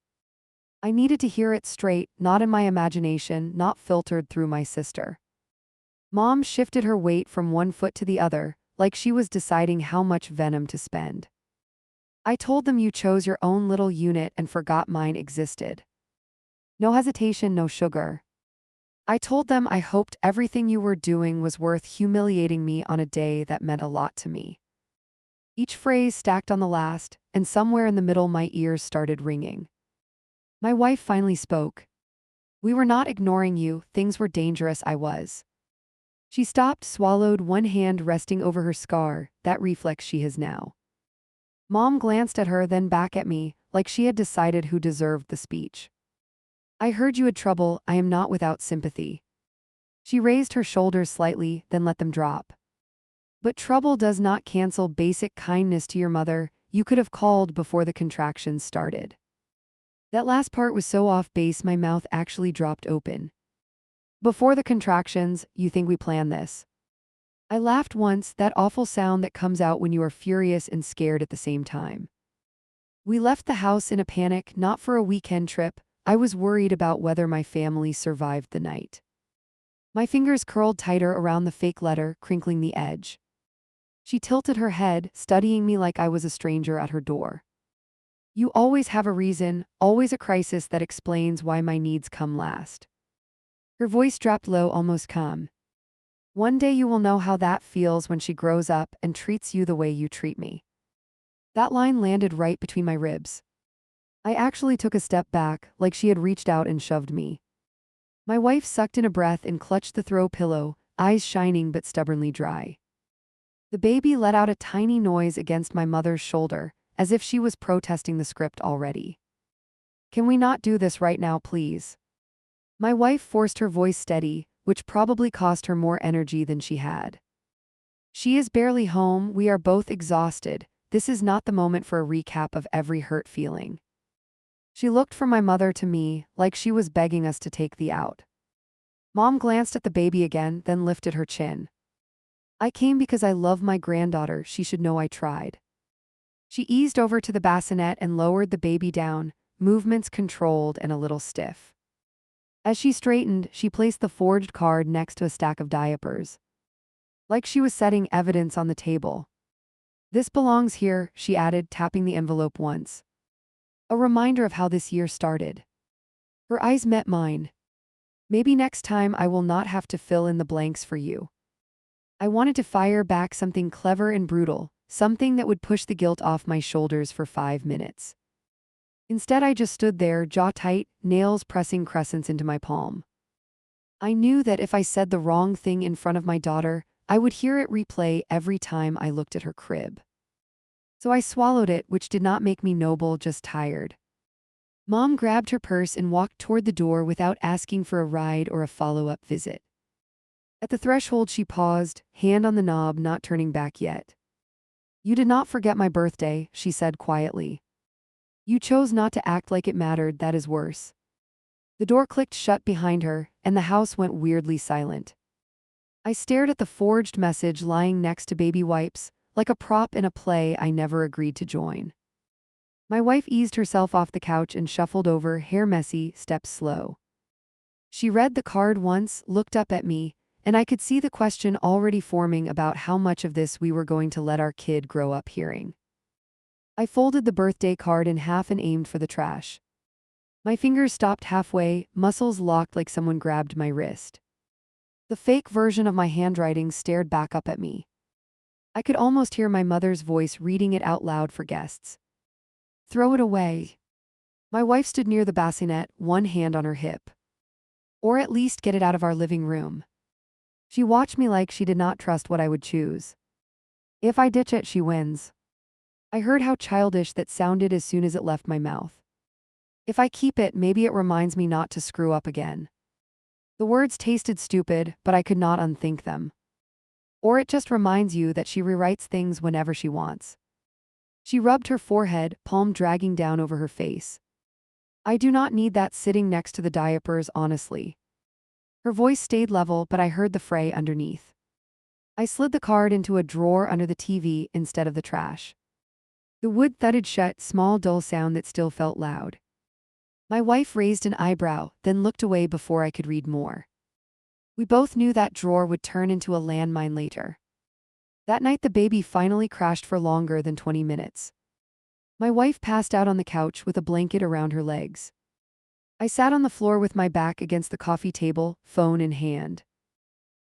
[SPEAKER 1] I needed to hear it straight, not in my imagination, not filtered through my sister. Mom shifted her weight from one foot to the other, like she was deciding how much venom to spend. I told them you chose your own little unit and forgot mine existed. No hesitation, no sugar. I told them I hoped everything you were doing was worth humiliating me on a day that meant a lot to me. Each phrase stacked on the last, and somewhere in the middle my ears started ringing. My wife finally spoke. We were not ignoring you, things were dangerous, I was. She stopped, swallowed, one hand resting over her scar, that reflex she has now. Mom glanced at her, then back at me, like she had decided who deserved the speech. I heard you had trouble, I am not without sympathy. She raised her shoulders slightly, then let them drop. But trouble does not cancel basic kindness to your mother. You could have called before the contractions started. That last part was so off base my mouth actually dropped open. Before the contractions, you think we planned this? I laughed once, that awful sound that comes out when you are furious and scared at the same time. We left the house in a panic, not for a weekend trip. I was worried about whether my family survived the night. My fingers curled tighter around the fake letter, crinkling the edge. She tilted her head, studying me like I was a stranger at her door. You always have a reason, always a crisis that explains why my needs come last. Her voice dropped low, almost calm. One day you will know how that feels when she grows up and treats you the way you treat me. That line landed right between my ribs. I actually took a step back, like she had reached out and shoved me. My wife sucked in a breath and clutched the throw pillow, eyes shining but stubbornly dry. The baby let out a tiny noise against my mother's shoulder, as if she was protesting the script already. Can we not do this right now, please? My wife forced her voice steady, which probably cost her more energy than she had. She is barely home, we are both exhausted. This is not the moment for a recap of every hurt feeling. She looked from my mother to me, like she was begging us to take the out. Mom glanced at the baby again, then lifted her chin. I came because I love my granddaughter, she should know I tried. She eased over to the bassinet and lowered the baby down, movements controlled and a little stiff. As she straightened, she placed the forged card next to a stack of diapers. Like she was setting evidence on the table. This belongs here, she added, tapping the envelope once. A reminder of how this year started. Her eyes met mine. Maybe next time I will not have to fill in the blanks for you. I wanted to fire back something clever and brutal, something that would push the guilt off my shoulders for 5 minutes. Instead, I just stood there, jaw tight, nails pressing crescents into my palm. I knew that if I said the wrong thing in front of my daughter, I would hear it replay every time I looked at her crib. So I swallowed it, which did not make me noble, just tired. Mom grabbed her purse and walked toward the door without asking for a ride or a follow-up visit. At the threshold she paused, hand on the knob, not turning back yet. You did not forget my birthday, she said quietly. You chose not to act like it mattered, that is worse. The door clicked shut behind her, and the house went weirdly silent. I stared at the forged message lying next to baby wipes, like a prop in a play I never agreed to join. My wife eased herself off the couch and shuffled over, hair messy, steps slow. She read the card once, looked up at me, and I could see the question already forming about how much of this we were going to let our kid grow up hearing. I folded the birthday card in half and aimed for the trash. My fingers stopped halfway, muscles locked like someone grabbed my wrist. The fake version of my handwriting stared back up at me. I could almost hear my mother's voice reading it out loud for guests. Throw it away. My wife stood near the bassinet, one hand on her hip. Or at least get it out of our living room. She watched me like she did not trust what I would choose. If I ditch it, she wins. I heard how childish that sounded as soon as it left my mouth. If I keep it, maybe it reminds me not to screw up again. The words tasted stupid, but I could not unthink them. Or it just reminds you that she rewrites things whenever she wants. She rubbed her forehead, palm dragging down over her face. I do not need that sitting next to the diapers, honestly. Her voice stayed level, but I heard the fray underneath. I slid the card into a drawer under the TV instead of the trash. The wood thudded shut, small dull sound that still felt loud. My wife raised an eyebrow, then looked away before I could read more. We both knew that drawer would turn into a landmine later. That night the baby finally crashed for longer than 20 minutes. My wife passed out on the couch with a blanket around her legs. I sat on the floor with my back against the coffee table, phone in hand.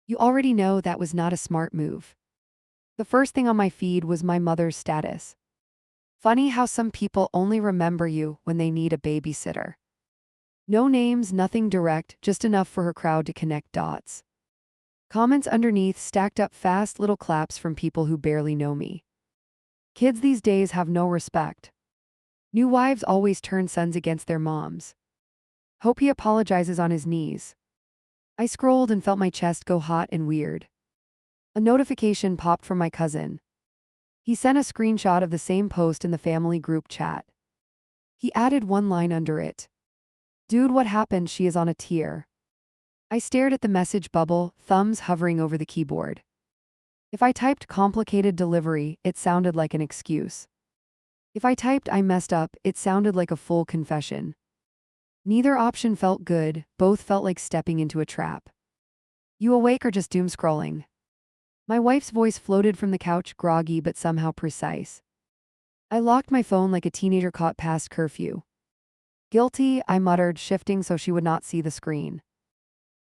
[SPEAKER 1] You already know that was not a smart move. The first thing on my feed was my mother's status. Funny how some people only remember you when they need a babysitter. No names, nothing direct, just enough for her crowd to connect dots. Comments underneath stacked up fast, little claps from people who barely know me. Kids these days have no respect. New wives always turn sons against their moms. Hope he apologizes on his knees. I scrolled and felt my chest go hot and weird. A notification popped from my cousin. He sent a screenshot of the same post in the family group chat. He added one line under it. "Dude, what happened? She is on a tear." I stared at the message bubble, thumbs hovering over the keyboard. If I typed complicated delivery, it sounded like an excuse. If I typed I messed up, it sounded like a full confession. Neither option felt good, both felt like stepping into a trap. "You awake or just doom scrolling?" My wife's voice floated from the couch, groggy but somehow precise. I locked my phone like a teenager caught past curfew. "Guilty," I muttered, shifting so she would not see the screen.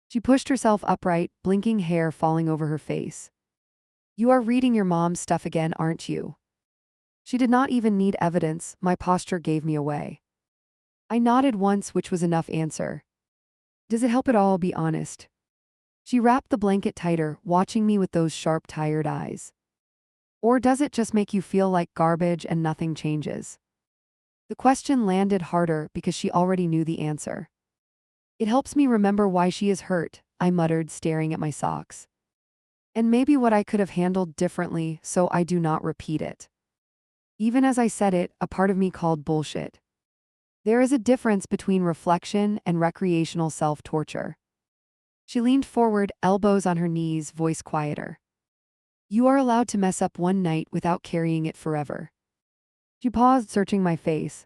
[SPEAKER 1] She pushed herself upright, blinking hair falling over her face. "You are reading your mom's stuff again, aren't you?" She did not even need evidence, my posture gave me away. I nodded once, which was enough answer. "Does it help at all, be honest?" She wrapped the blanket tighter, watching me with those sharp, tired eyes. "Or does it just make you feel like garbage and nothing changes?" The question landed harder because she already knew the answer. "It helps me remember why she is hurt," I muttered, staring at my socks. "And maybe what I could have handled differently so I do not repeat it." Even as I said it, a part of me called bullshit. There is a difference between reflection and recreational self-torture. She leaned forward, elbows on her knees, voice quieter. "You are allowed to mess up one night without carrying it forever." She paused, searching my face.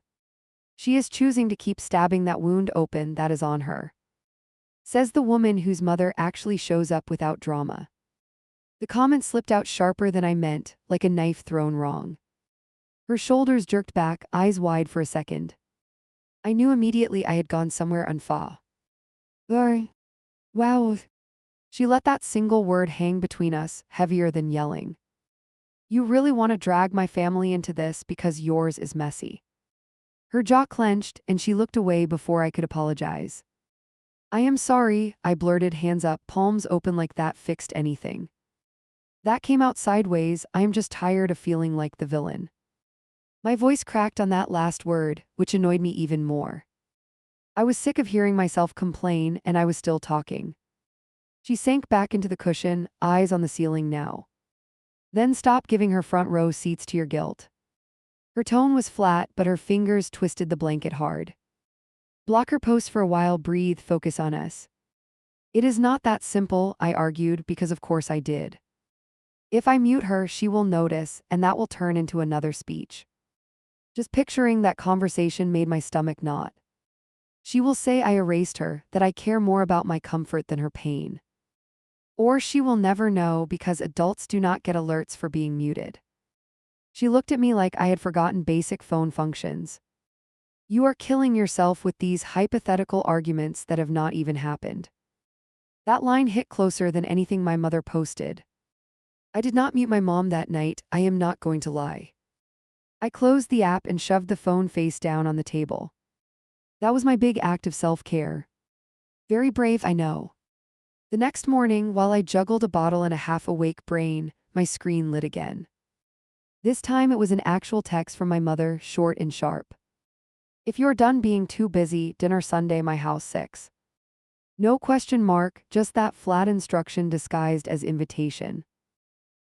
[SPEAKER 1] "She is choosing to keep stabbing that wound open that is on her," says the woman whose mother actually shows up without drama. The comment slipped out sharper than I meant, like a knife thrown wrong. Her shoulders jerked back, eyes wide for a second. I knew immediately I had gone somewhere unfa. Wow. She let that single word hang between us, heavier than yelling. "You really want to drag my family into this because yours is messy." Her jaw clenched, and she looked away before I could apologize. "I am sorry," I blurted, hands up, palms open like that fixed anything. That came out sideways. "I am just tired of feeling like the villain." My voice cracked on that last word, which annoyed me even more. I was sick of hearing myself complain, and I was still talking. She sank back into the cushion, eyes on the ceiling now. "Then stop giving her front row seats to your guilt." Her tone was flat, but her fingers twisted the blanket hard. "Block her post for a while, breathe, focus on us." "It is not that simple," I argued, because of course I did. "If I mute her, she will notice, and that will turn into another speech." Just picturing that conversation made my stomach knot. She will say I erased her, that I care more about my comfort than her pain. Or she will never know because adults do not get alerts for being muted. She looked at me like I had forgotten basic phone functions. "You are killing yourself with these hypothetical arguments that have not even happened." That line hit closer than anything my mother posted. I did not mute my mom that night, I am not going to lie. I closed the app and shoved the phone face down on the table. That was my big act of self-care. Very brave, I know. The next morning, while I juggled a bottle and a half-awake brain, my screen lit again. This time it was an actual text from my mother, short and sharp. "If you're done being too busy, dinner Sunday, my house 6. No question mark, just that flat instruction disguised as invitation.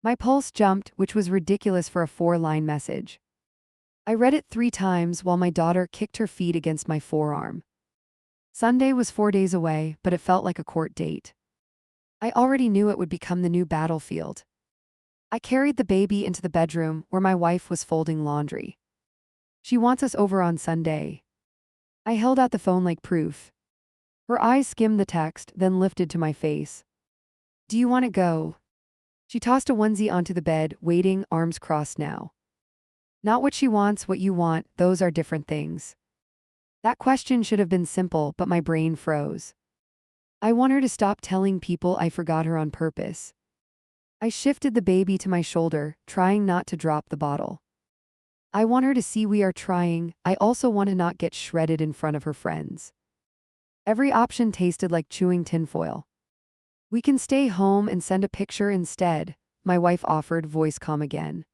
[SPEAKER 1] My pulse jumped, which was ridiculous for a 4-line message. I read it 3 times while my daughter kicked her feet against my forearm. Sunday was 4 days away, but it felt like a court date. I already knew it would become the new battlefield. I carried the baby into the bedroom where my wife was folding laundry. "She wants us over on Sunday." I held out the phone like proof. Her eyes skimmed the text, then lifted to my face. "Do you want to go?" She tossed a onesie onto the bed, waiting, arms crossed now. Not what she wants, what you want, those are different things. That question should have been simple, but my brain froze. I want her to stop telling people I forgot her on purpose. I shifted the baby to my shoulder, trying not to drop the bottle. I want her to see we are trying. I also want to not get shredded in front of her friends. Every option tasted like chewing tinfoil. "We can stay home and send a picture instead," my wife offered, voice calm again.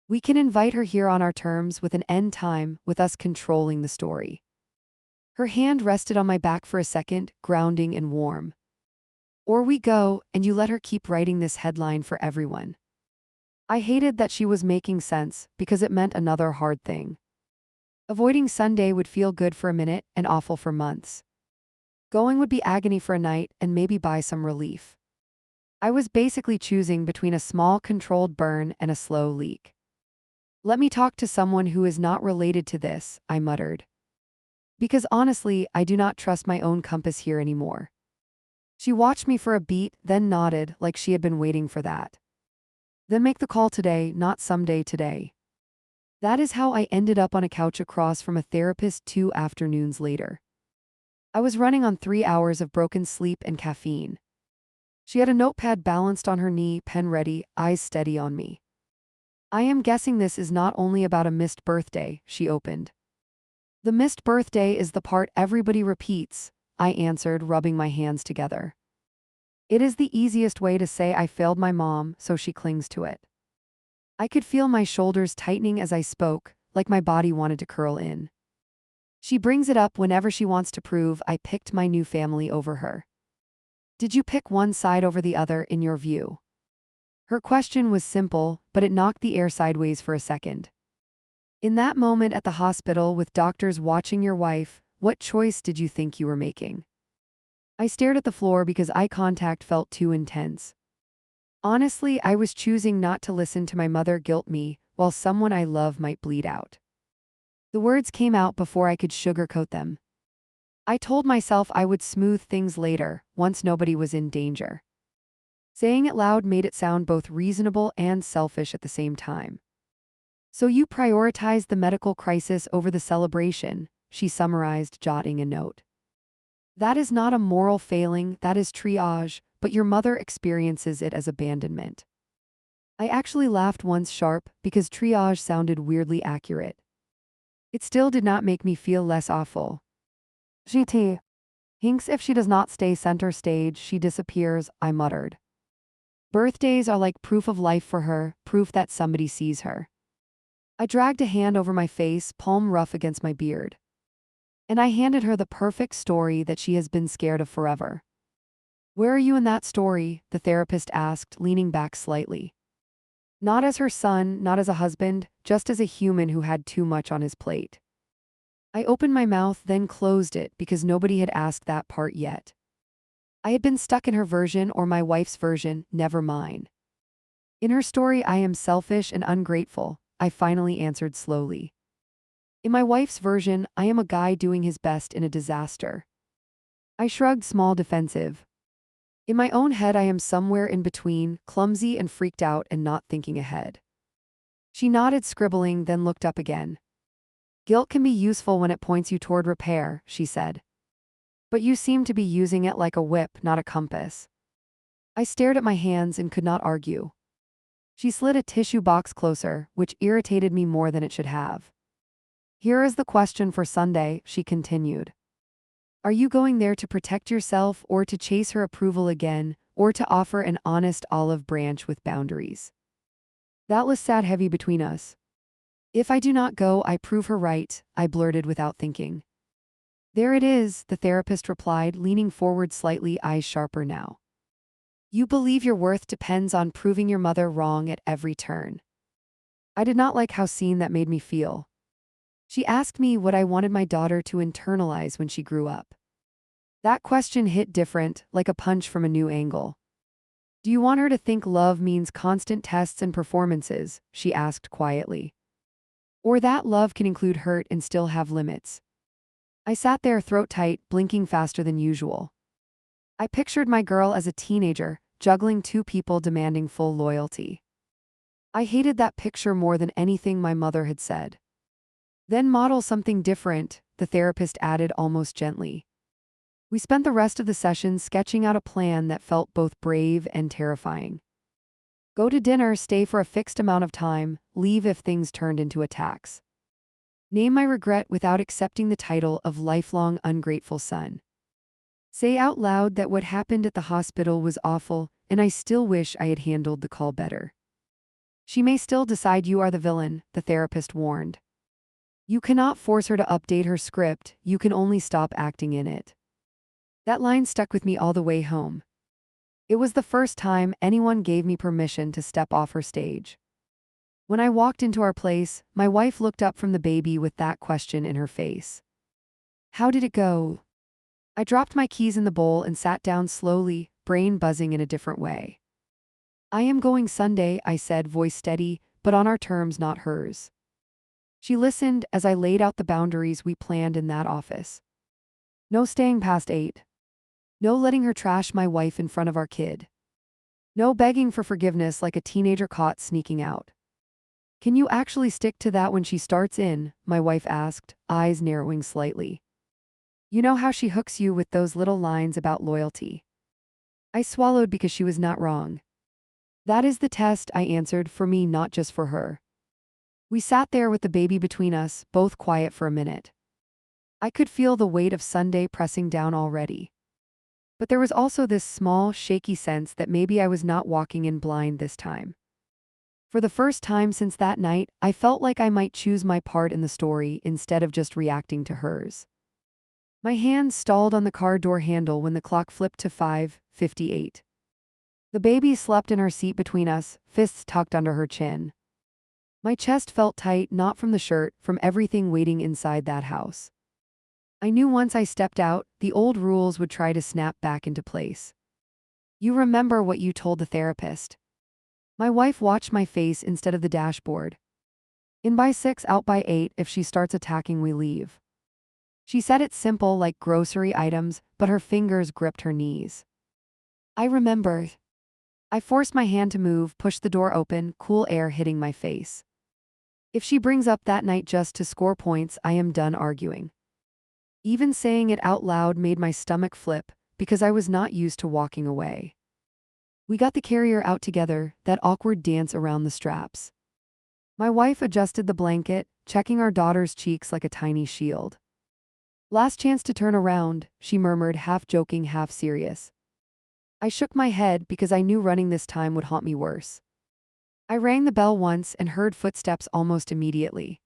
[SPEAKER 1] "We can invite her here on our terms with an end time, with us controlling the story." Her hand rested on my back for a second, grounding and warm. "Or we go, and you let her keep writing this headline for everyone." I hated that she was making sense because it meant another hard thing. Avoiding Sunday would feel good for a minute and awful for months. Going would be agony for a night and maybe buy some relief. I was basically choosing between a small controlled burn and a slow leak. Let me talk to someone who is not related to this, I muttered. Because honestly, I do not trust my own compass here anymore. She watched me for a beat, then nodded like she had been waiting for that. Then make the call today, not someday today. That is how I ended up on a couch across from a therapist 2 afternoons later. I was running on 3 hours of broken sleep and caffeine. She had a notepad balanced on her knee, pen ready, eyes steady on me. I am guessing this is not only about a missed birthday, she opened. The missed birthday is the part everybody repeats, I answered, rubbing my hands together. It is the easiest way to say I failed my mom, so she clings to it. I could feel my shoulders tightening as I spoke, like my body wanted to curl in. She brings it up whenever she wants to prove I picked my new family over her. Did you pick one side over the other in your view? Her question was simple, but it knocked the air sideways for a second. In that moment at the hospital with doctors watching your wife, what choice did you think you were making? I stared at the floor because eye contact felt too intense. Honestly, I was choosing not to listen to my mother guilt me while someone I love might bleed out. The words came out before I could sugarcoat them. I told myself I would smooth things later, once nobody was in danger. Saying it loud made it sound both reasonable and selfish at the same time. So you prioritized the medical crisis over the celebration, she summarized, jotting a note. That is not a moral failing, that is triage, but your mother experiences it as abandonment. I actually laughed once sharp because triage sounded weirdly accurate. It still did not make me feel less awful. GT. Hinks if she does not stay center stage, she disappears, I muttered. Birthdays are like proof of life for her, proof that somebody sees her. I dragged a hand over my face, palm rough against my beard. And I handed her the perfect story that she has been scared of forever. Where are you in that story? The therapist asked, leaning back slightly. Not as her son, not as a husband, just as a human who had too much on his plate. I opened my mouth, then closed it because nobody had asked that part yet. I had been stuck in her version or my wife's version, never mine. In her story, I am selfish and ungrateful, I finally answered slowly. In my wife's version, I am a guy doing his best in a disaster. I shrugged, small, defensive. In my own head, I am somewhere in between, clumsy and freaked out and not thinking ahead. She nodded, scribbling, then looked up again. Guilt can be useful when it points you toward repair, she said. But you seem to be using it like a whip, not a compass. I stared at my hands and could not argue. She slid a tissue box closer, which irritated me more than it should have. Here is the question for Sunday, she continued. Are you going there to protect yourself or to chase her approval again, or to offer an honest olive branch with boundaries? That was sat heavy between us. If I do not go, I prove her right, I blurted without thinking. There it is, the therapist replied, leaning forward slightly, eyes sharper now. You believe your worth depends on proving your mother wrong at every turn. I did not like how seen that made me feel. She asked me what I wanted my daughter to internalize when she grew up. That question hit different, like a punch from a new angle. Do you want her to think love means constant tests and performances? She asked quietly. Or that love can include hurt and still have limits? I sat there, throat tight, blinking faster than usual. I pictured my girl as a teenager, juggling two people demanding full loyalty. I hated that picture more than anything my mother had said. Then model something different, the therapist added almost gently. We spent the rest of the session sketching out a plan that felt both brave and terrifying. Go to dinner, stay for a fixed amount of time, leave if things turned into attacks. Name my regret without accepting the title of lifelong ungrateful son. Say out loud that what happened at the hospital was awful, and I still wish I had handled the call better. She may still decide you are the villain, the therapist warned. You cannot force her to update her script, you can only stop acting in it. That line stuck with me all the way home. It was the first time anyone gave me permission to step off her stage. When I walked into our place, my wife looked up from the baby with that question in her face. How did it go? I dropped my keys in the bowl and sat down slowly, brain buzzing in a different way. I am going Sunday, I said, voice steady, but on our terms, not hers. She listened as I laid out the boundaries we planned in that office. No staying past 8. No letting her trash my wife in front of our kid. No begging for forgiveness like a teenager caught sneaking out. Can you actually stick to that when she starts in? My wife asked, eyes narrowing slightly. You know how she hooks you with those little lines about loyalty. I swallowed because she was not wrong. That is the test, I answered, for me, not just for her. We sat there with the baby between us, both quiet for a minute. I could feel the weight of Sunday pressing down already. But there was also this small, shaky sense that maybe I was not walking in blind this time. For the first time since that night, I felt like I might choose my part in the story instead of just reacting to hers. My hand stalled on the car door handle when the clock flipped to 5:58. The baby slept in her seat between us, fists tucked under her chin. My chest felt tight, not from the shirt, from everything waiting inside that house. I knew once I stepped out, the old rules would try to snap back into place. You remember what you told the therapist. My wife watched my face instead of the dashboard. In by 6, out by 8, if she starts attacking, we leave. She said it simple like grocery items, but her fingers gripped her knees. I remember. I forced my hand to move, pushed the door open, cool air hitting my face. If she brings up that night just to score points, I am done arguing. Even saying it out loud made my stomach flip, because I was not used to walking away. We got the carrier out together, that awkward dance around the straps. My wife adjusted the blanket, checking our daughter's cheeks like a tiny shield. Last chance to turn around, she murmured, half joking, half serious. I shook my head because I knew running this time would haunt me worse. I rang the bell once and heard footsteps almost immediately.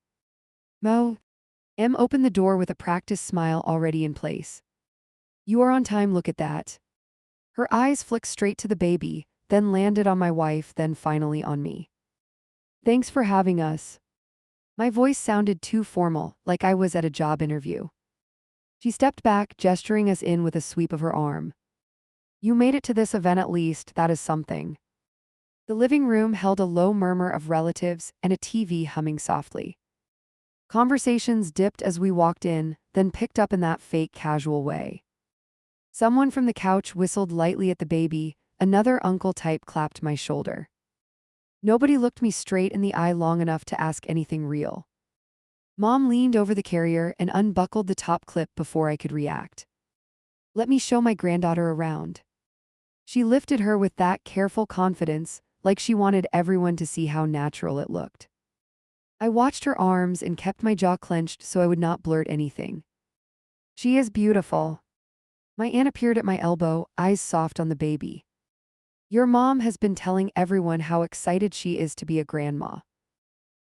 [SPEAKER 1] Em opened the door with a practiced smile already in place. You are on time, look at that. Her eyes flicked straight to the baby, then landed on my wife, then finally on me. Thanks for having us. My voice sounded too formal, like I was at a job interview. She stepped back, gesturing us in with a sweep of her arm. You made it to this event at least, that is something. The living room held a low murmur of relatives and a TV humming softly. Conversations dipped as we walked in, then picked up in that fake casual way. Someone from the couch whistled lightly at the baby, another uncle type clapped my shoulder. Nobody looked me straight in the eye long enough to ask anything real. Mom leaned over the carrier and unbuckled the top clip before I could react. Let me show my granddaughter around. She lifted her with that careful confidence, like she wanted everyone to see how natural it looked. I watched her arms and kept my jaw clenched so I would not blurt anything. She is beautiful. My aunt appeared at my elbow, eyes soft on the baby. Your mom has been telling everyone how excited she is to be a grandma.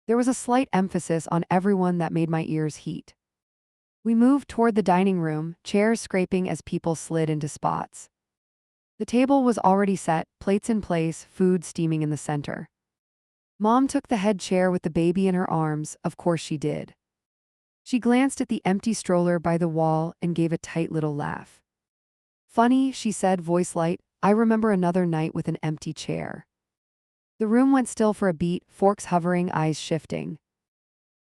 [SPEAKER 1] There was a slight emphasis on everyone that made my ears heat. We moved toward the dining room, chairs scraping as people slid into spots. The table was already set, plates in place, food steaming in the center. Mom took the head chair with the baby in her arms, of course she did. She glanced at the empty stroller by the wall and gave a tight little laugh. Funny, she said, voice light, I remember another night with an empty chair. The room went still for a beat, forks hovering, eyes shifting.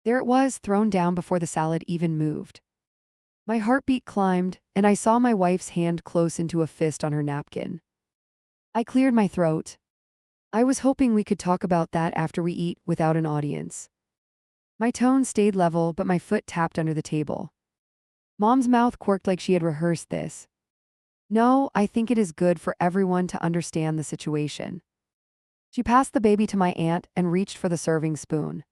[SPEAKER 1] There it was, thrown down before the salad even moved. My heartbeat climbed, and I saw my wife's hand close into a fist on her napkin. I cleared my throat. I was hoping we could talk about that after we eat, without an audience. My tone stayed level, but my foot tapped under the table. Mom's mouth quirked like she had rehearsed this. No, I think it is good for everyone to understand the situation. She passed the baby to my aunt and reached for the serving spoon.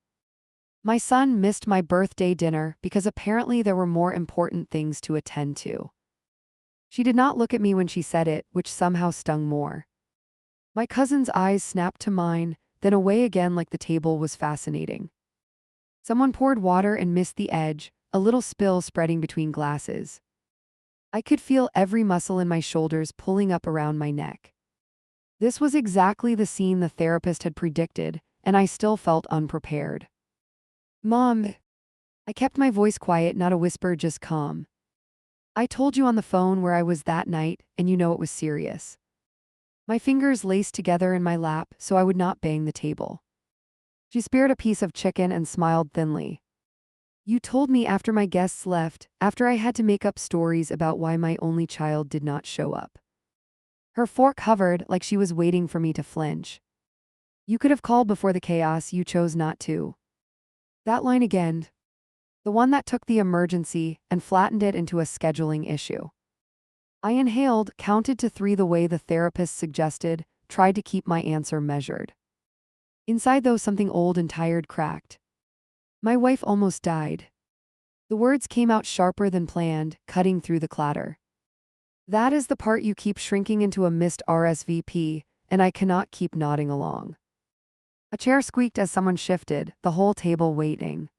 [SPEAKER 1] My son missed my birthday dinner because apparently there were more important things to attend to. She did not look at me when she said it, which somehow stung more. My cousin's eyes snapped to mine, then away again like the table was fascinating. Someone poured water and missed the edge, a little spill spreading between glasses. I could feel every muscle in my shoulders pulling up around my neck. This was exactly the scene the therapist had predicted, and I still felt unprepared. Mom, I kept my voice quiet, not a whisper, just calm. I told you on the phone where I was that night, and you know it was serious. My fingers laced together in my lap so I would not bang the table. She speared a piece of chicken and smiled thinly. You told me after my guests left, after I had to make up stories about why my only child did not show up. Her fork hovered like she was waiting for me to flinch. You could have called before the chaos, you chose not to. That line again. The one that took the emergency and flattened it into a scheduling issue. I inhaled, counted to 3 the way the therapist suggested, tried to keep my answer measured. Inside though, something old and tired cracked. My wife almost died. The words came out sharper than planned, cutting through the clatter. That is the part you keep shrinking into a missed RSVP, and I cannot keep nodding along. A chair squeaked as someone shifted, the whole table waiting.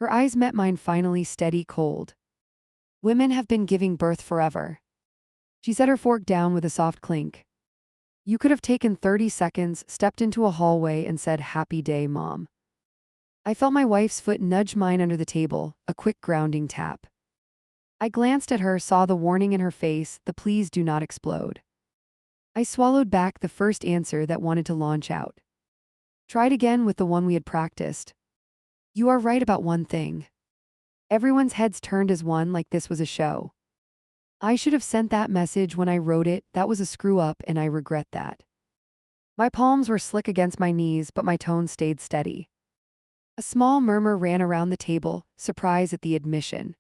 [SPEAKER 1] Her eyes met mine, finally steady, cold. Women have been giving birth forever. She set her fork down with a soft clink. You could have taken 30 seconds, stepped into a hallway and said, "Happy day, Mom." I felt my wife's foot nudge mine under the table, a quick grounding tap. I glanced at her, saw the warning in her face, the "please do not explode." I swallowed back the first answer that wanted to launch out. Tried again with the one we had practiced. You are right about one thing. Everyone's heads turned as one, like this was a show. I should have sent that message when I wrote it, that was a screw up and I regret that. My palms were slick against my knees, but my tone stayed steady. A small murmur ran around the table, surprise at the admission.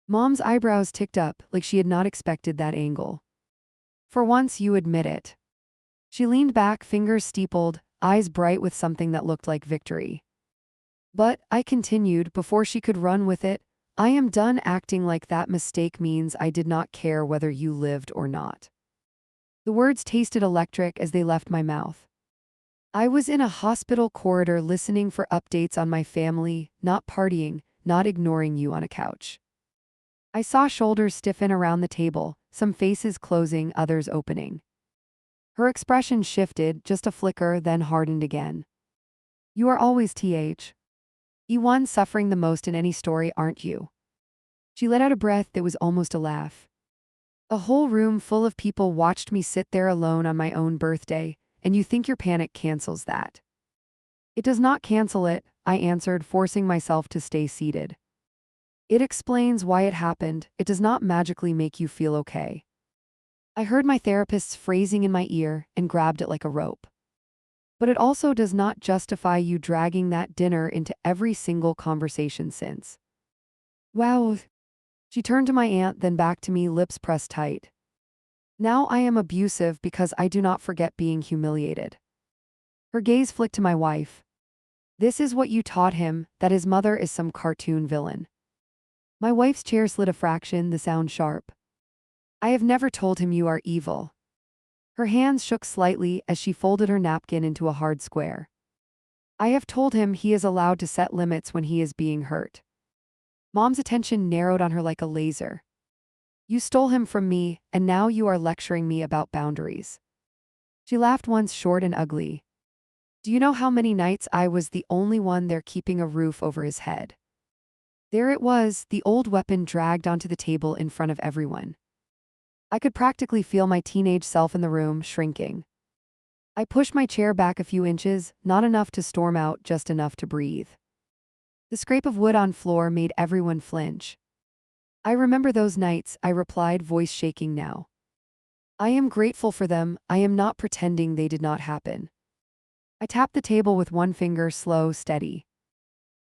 [SPEAKER 1] Mom's eyebrows ticked up, like she had not expected that angle. For once you admit it. She leaned back, fingers steepled, eyes bright with something that looked like victory. But, I continued before she could run with it, I am done acting like that mistake means I did not care whether you lived or not. The words tasted electric as they left my mouth. I was in a hospital corridor listening for updates on my family, not partying, not ignoring you on a couch. I saw shoulders stiffen around the table, some faces closing, others opening. Her expression shifted, just a flicker, then hardened again. You are always the one suffering the most in any story, aren't you? She let out a breath that was almost a laugh. A whole room full of people watched me sit there alone on my own birthday, and you think your panic cancels that? It does not cancel it, I answered, forcing myself to stay seated. It explains why it happened, it does not magically make you feel okay. I heard my therapist's phrasing in my ear and grabbed it like a rope. But it also does not justify you dragging that dinner into every single conversation since. Wow. She turned to my aunt, then back to me, lips pressed tight. Now I am abusive because I do not forget being humiliated. Her gaze flicked to my wife. This is what you taught him, that his mother is some cartoon villain. My wife's chair slid a fraction, the sound sharp. I have never told him you are evil. Her hands shook slightly as she folded her napkin into a hard square. I have told him he is allowed to set limits when he is being hurt. Mom's attention narrowed on her like a laser. You stole him from me, and now you are lecturing me about boundaries. She laughed once, short and ugly. Do you know how many nights I was the only one there keeping a roof over his head? There it was, the old weapon dragged onto the table in front of everyone. I could practically feel my teenage self in the room, shrinking. I pushed my chair back a few inches, not enough to storm out, just enough to breathe. The scrape of wood on floor made everyone flinch. I remember those nights, I replied, voice shaking now. I am grateful for them, I am not pretending they did not happen. I tapped the table with one finger, slow, steady.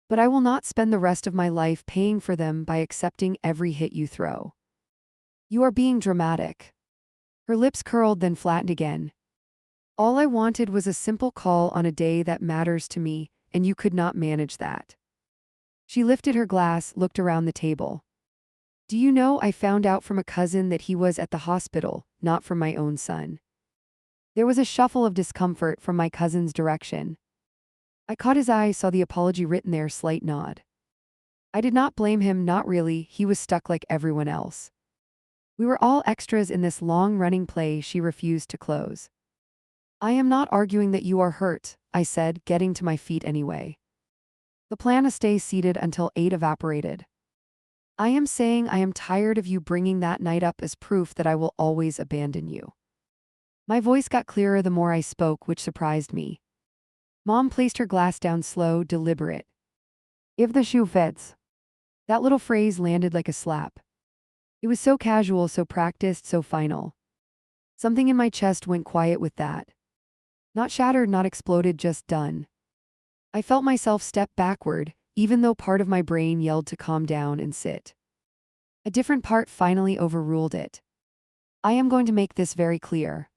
[SPEAKER 1] But I will not spend the rest of my life paying for them by accepting every hit you throw. You are being dramatic. Her lips curled, then flattened again. All I wanted was a simple call on a day that matters to me, and you could not manage that. She lifted her glass, looked around the table. Do you know, I found out from a cousin that he was at the hospital, not from my own son. There was a shuffle of discomfort from my cousin's direction. I caught his eye, saw the apology written there, slight nod. I did not blame him, not really, he was stuck like everyone else. We were all extras in this long-running play she refused to close. I am not arguing that you are hurt, I said, getting to my feet anyway. The plan to stay seated until 8 evaporated. I am saying I am tired of you bringing that night up as proof that I will always abandon you. My voice got clearer the more I spoke, which surprised me. Mom placed her glass down slow, deliberate. If the shoe fits. That little phrase landed like a slap. It was so casual, so practiced, so final. Something in my chest went quiet with that. Not shattered, not exploded, just done. I felt myself step backward, even though part of my brain yelled to calm down and sit. A different part finally overruled it. I am going to make this very clear.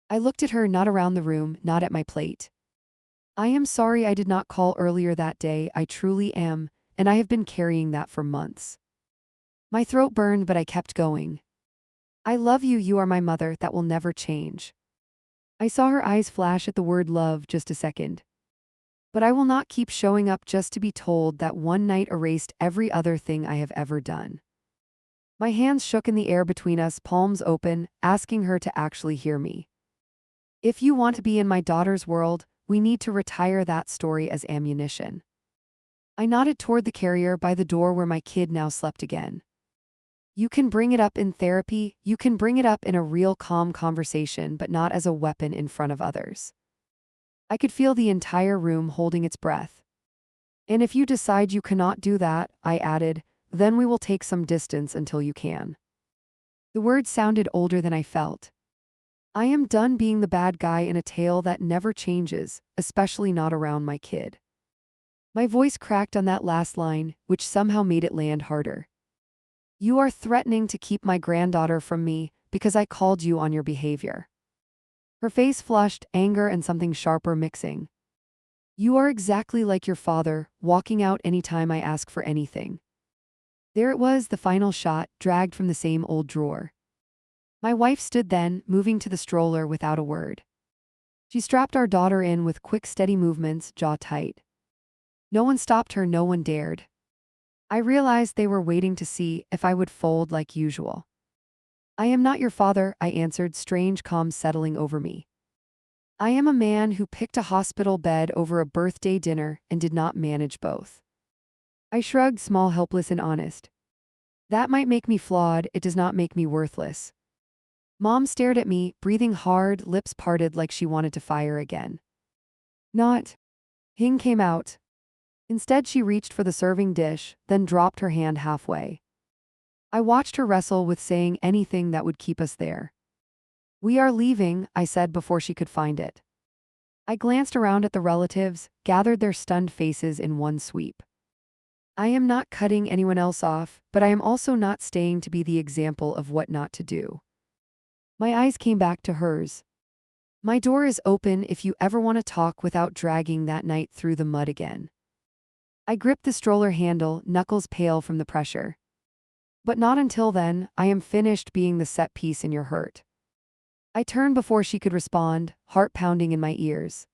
[SPEAKER 1] I looked at her, not around the room, not at my plate. I am sorry I did not call earlier that day, I truly am, and I have been carrying that for months. My throat burned, but I kept going. I love you, you are my mother, that will never change. I saw her eyes flash at the word love just a second. But I will not keep showing up just to be told that one night erased every other thing I have ever done. My hands shook in the air between us, palms open, asking her to actually hear me. If you want to be in my daughter's world, we need to retire that story as ammunition. I nodded toward the carrier by the door where my kid now slept again. You can bring it up in therapy, you can bring it up in a real calm conversation, but not as a weapon in front of others. I could feel the entire room holding its breath. And if you decide you cannot do that, I added, then we will take some distance until you can. The words sounded older than I felt. I am done being the bad guy in a tale that never changes, especially not around my kid. My voice cracked on that last line, which somehow made it land harder. You are threatening to keep my granddaughter from me because I called you on your behavior. Her face flushed, anger and something sharper mixing. You are exactly like your father, walking out anytime I ask for anything. There it was, the final shot, dragged from the same old drawer. My wife stood then, moving to the stroller without a word. She strapped our daughter in with quick, steady movements, jaw tight. No one stopped her, no one dared. I realized they were waiting to see if I would fold like usual. I am not your father, I answered, strange calm settling over me. I am a man who picked a hospital bed over a birthday dinner and did not manage both. I shrugged, small, helpless, and honest. That might make me flawed, it does not make me worthless. Mom stared at me, breathing hard, lips parted like she wanted to fire again. Not. Hing came out. Instead, she reached for the serving dish, then dropped her hand halfway. I watched her wrestle with saying anything that would keep us there. We are leaving, I said before she could find it. I glanced around at the relatives, gathered their stunned faces in one sweep. I am not cutting anyone else off, but I am also not staying to be the example of what not to do. My eyes came back to hers. My door is open if you ever want to talk without dragging that night through the mud again. I gripped the stroller handle, knuckles pale from the pressure. But not until then, I am finished being the set piece in your hurt. I turned before she could respond, heart pounding in my ears.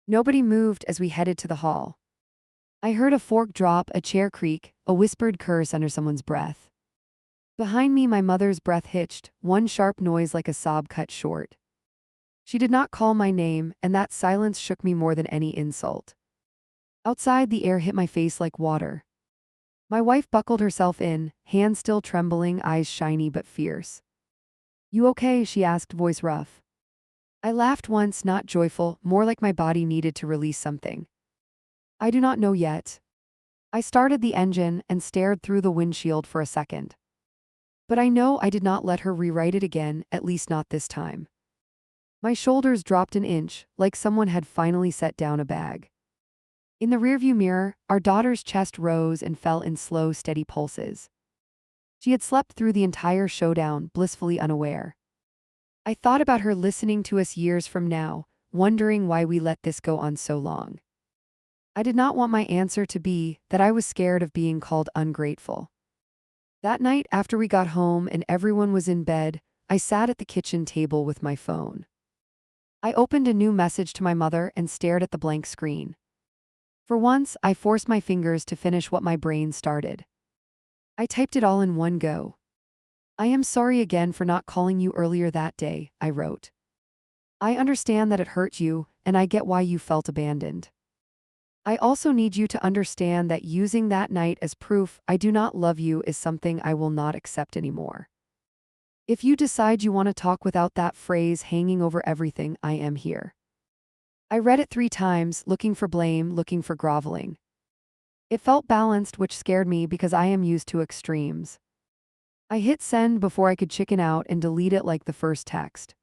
[SPEAKER 1] Nobody moved as we headed to the hall. I heard a fork drop, a chair creak, a whispered curse under someone's breath. Behind me, my mother's breath hitched, one sharp noise like a sob cut short. She did not call my name, and that silence shook me more than any insult. Outside, the air hit my face like water. My wife buckled herself in, hands still trembling, eyes shiny but fierce. You okay? She asked, voice rough. I laughed once, not joyful, more like my body needed to release something. I do not know yet. I started the engine and stared through the windshield for a second. But I know I did not let her rewrite it again, at least not this time. My shoulders dropped an inch, like someone had finally set down a bag. In the rearview mirror, our daughter's chest rose and fell in slow, steady pulses. She had slept through the entire showdown, blissfully unaware. I thought about her listening to us years from now, wondering why we let this go on so long. I did not want my answer to be that I was scared of being called ungrateful. That night, after we got home and everyone was in bed, I sat at the kitchen table with my phone. I opened a new message to my mother and stared at the blank screen. For once, I forced my fingers to finish what my brain started. I typed it all in one go. I am sorry again for not calling you earlier that day, I wrote. I understand that it hurt you, and I get why you felt abandoned. I also need you to understand that using that night as proof I do not love you is something I will not accept anymore. If you decide you want to talk without that phrase hanging over everything, I am here. I read it 3 times, looking for blame, looking for groveling. It felt balanced, which scared me because I am used to extremes. I hit send before I could chicken out and delete it like the first text.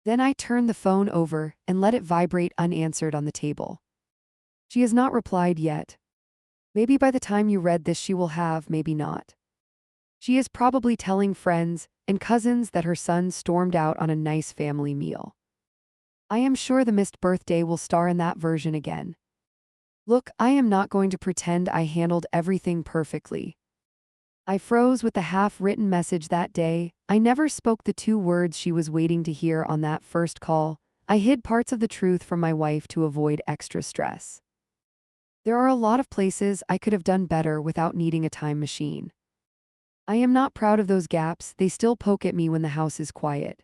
[SPEAKER 1] Then I turned the phone over and let it vibrate unanswered on the table. She has not replied yet. Maybe by the time you read this she will have, maybe not. She is probably telling friends and cousins that her son stormed out on a nice family meal. I am sure the missed birthday will star in that version again. Look, I am not going to pretend I handled everything perfectly. I froze with the half-written message that day. I never spoke the 2 words she was waiting to hear on that first call. I hid parts of the truth from my wife to avoid extra stress. There are a lot of places I could have done better without needing a time machine. I am not proud of those gaps, they still poke at me when the house is quiet.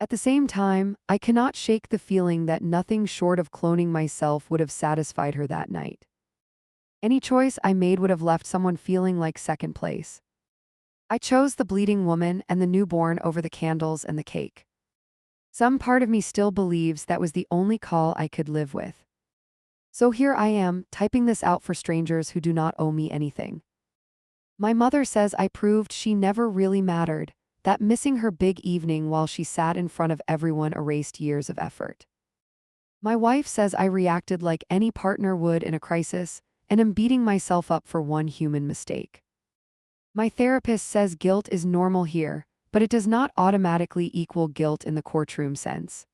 [SPEAKER 1] At the same time, I cannot shake the feeling that nothing short of cloning myself would have satisfied her that night. Any choice I made would have left someone feeling like second place. I chose the bleeding woman and the newborn over the candles and the cake. Some part of me still believes that was the only call I could live with. So here I am, typing this out for strangers who do not owe me anything. My mother says I proved she never really mattered, that missing her big evening while she sat in front of everyone erased years of effort. My wife says I reacted like any partner would in a crisis, and am beating myself up for one human mistake. My therapist says guilt is normal here, but it does not automatically equal guilt in the courtroom sense.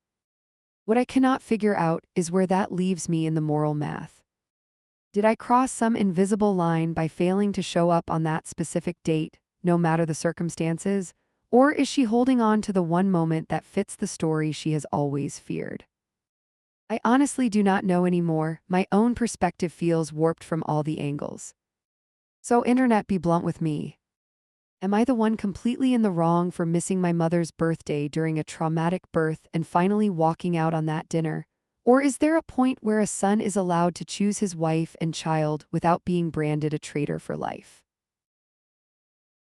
[SPEAKER 1] What I cannot figure out is where that leaves me in the moral math. Did I cross some invisible line by failing to show up on that specific date, no matter the circumstances, or is she holding on to the one moment that fits the story she has always feared? I honestly do not know anymore. My own perspective feels warped from all the angles. So internet, be blunt with me. Am I the one completely in the wrong for missing my mother's birthday during a traumatic birth and finally walking out on that dinner? Or is there a point where a son is allowed to choose his wife and child without being branded a traitor for life?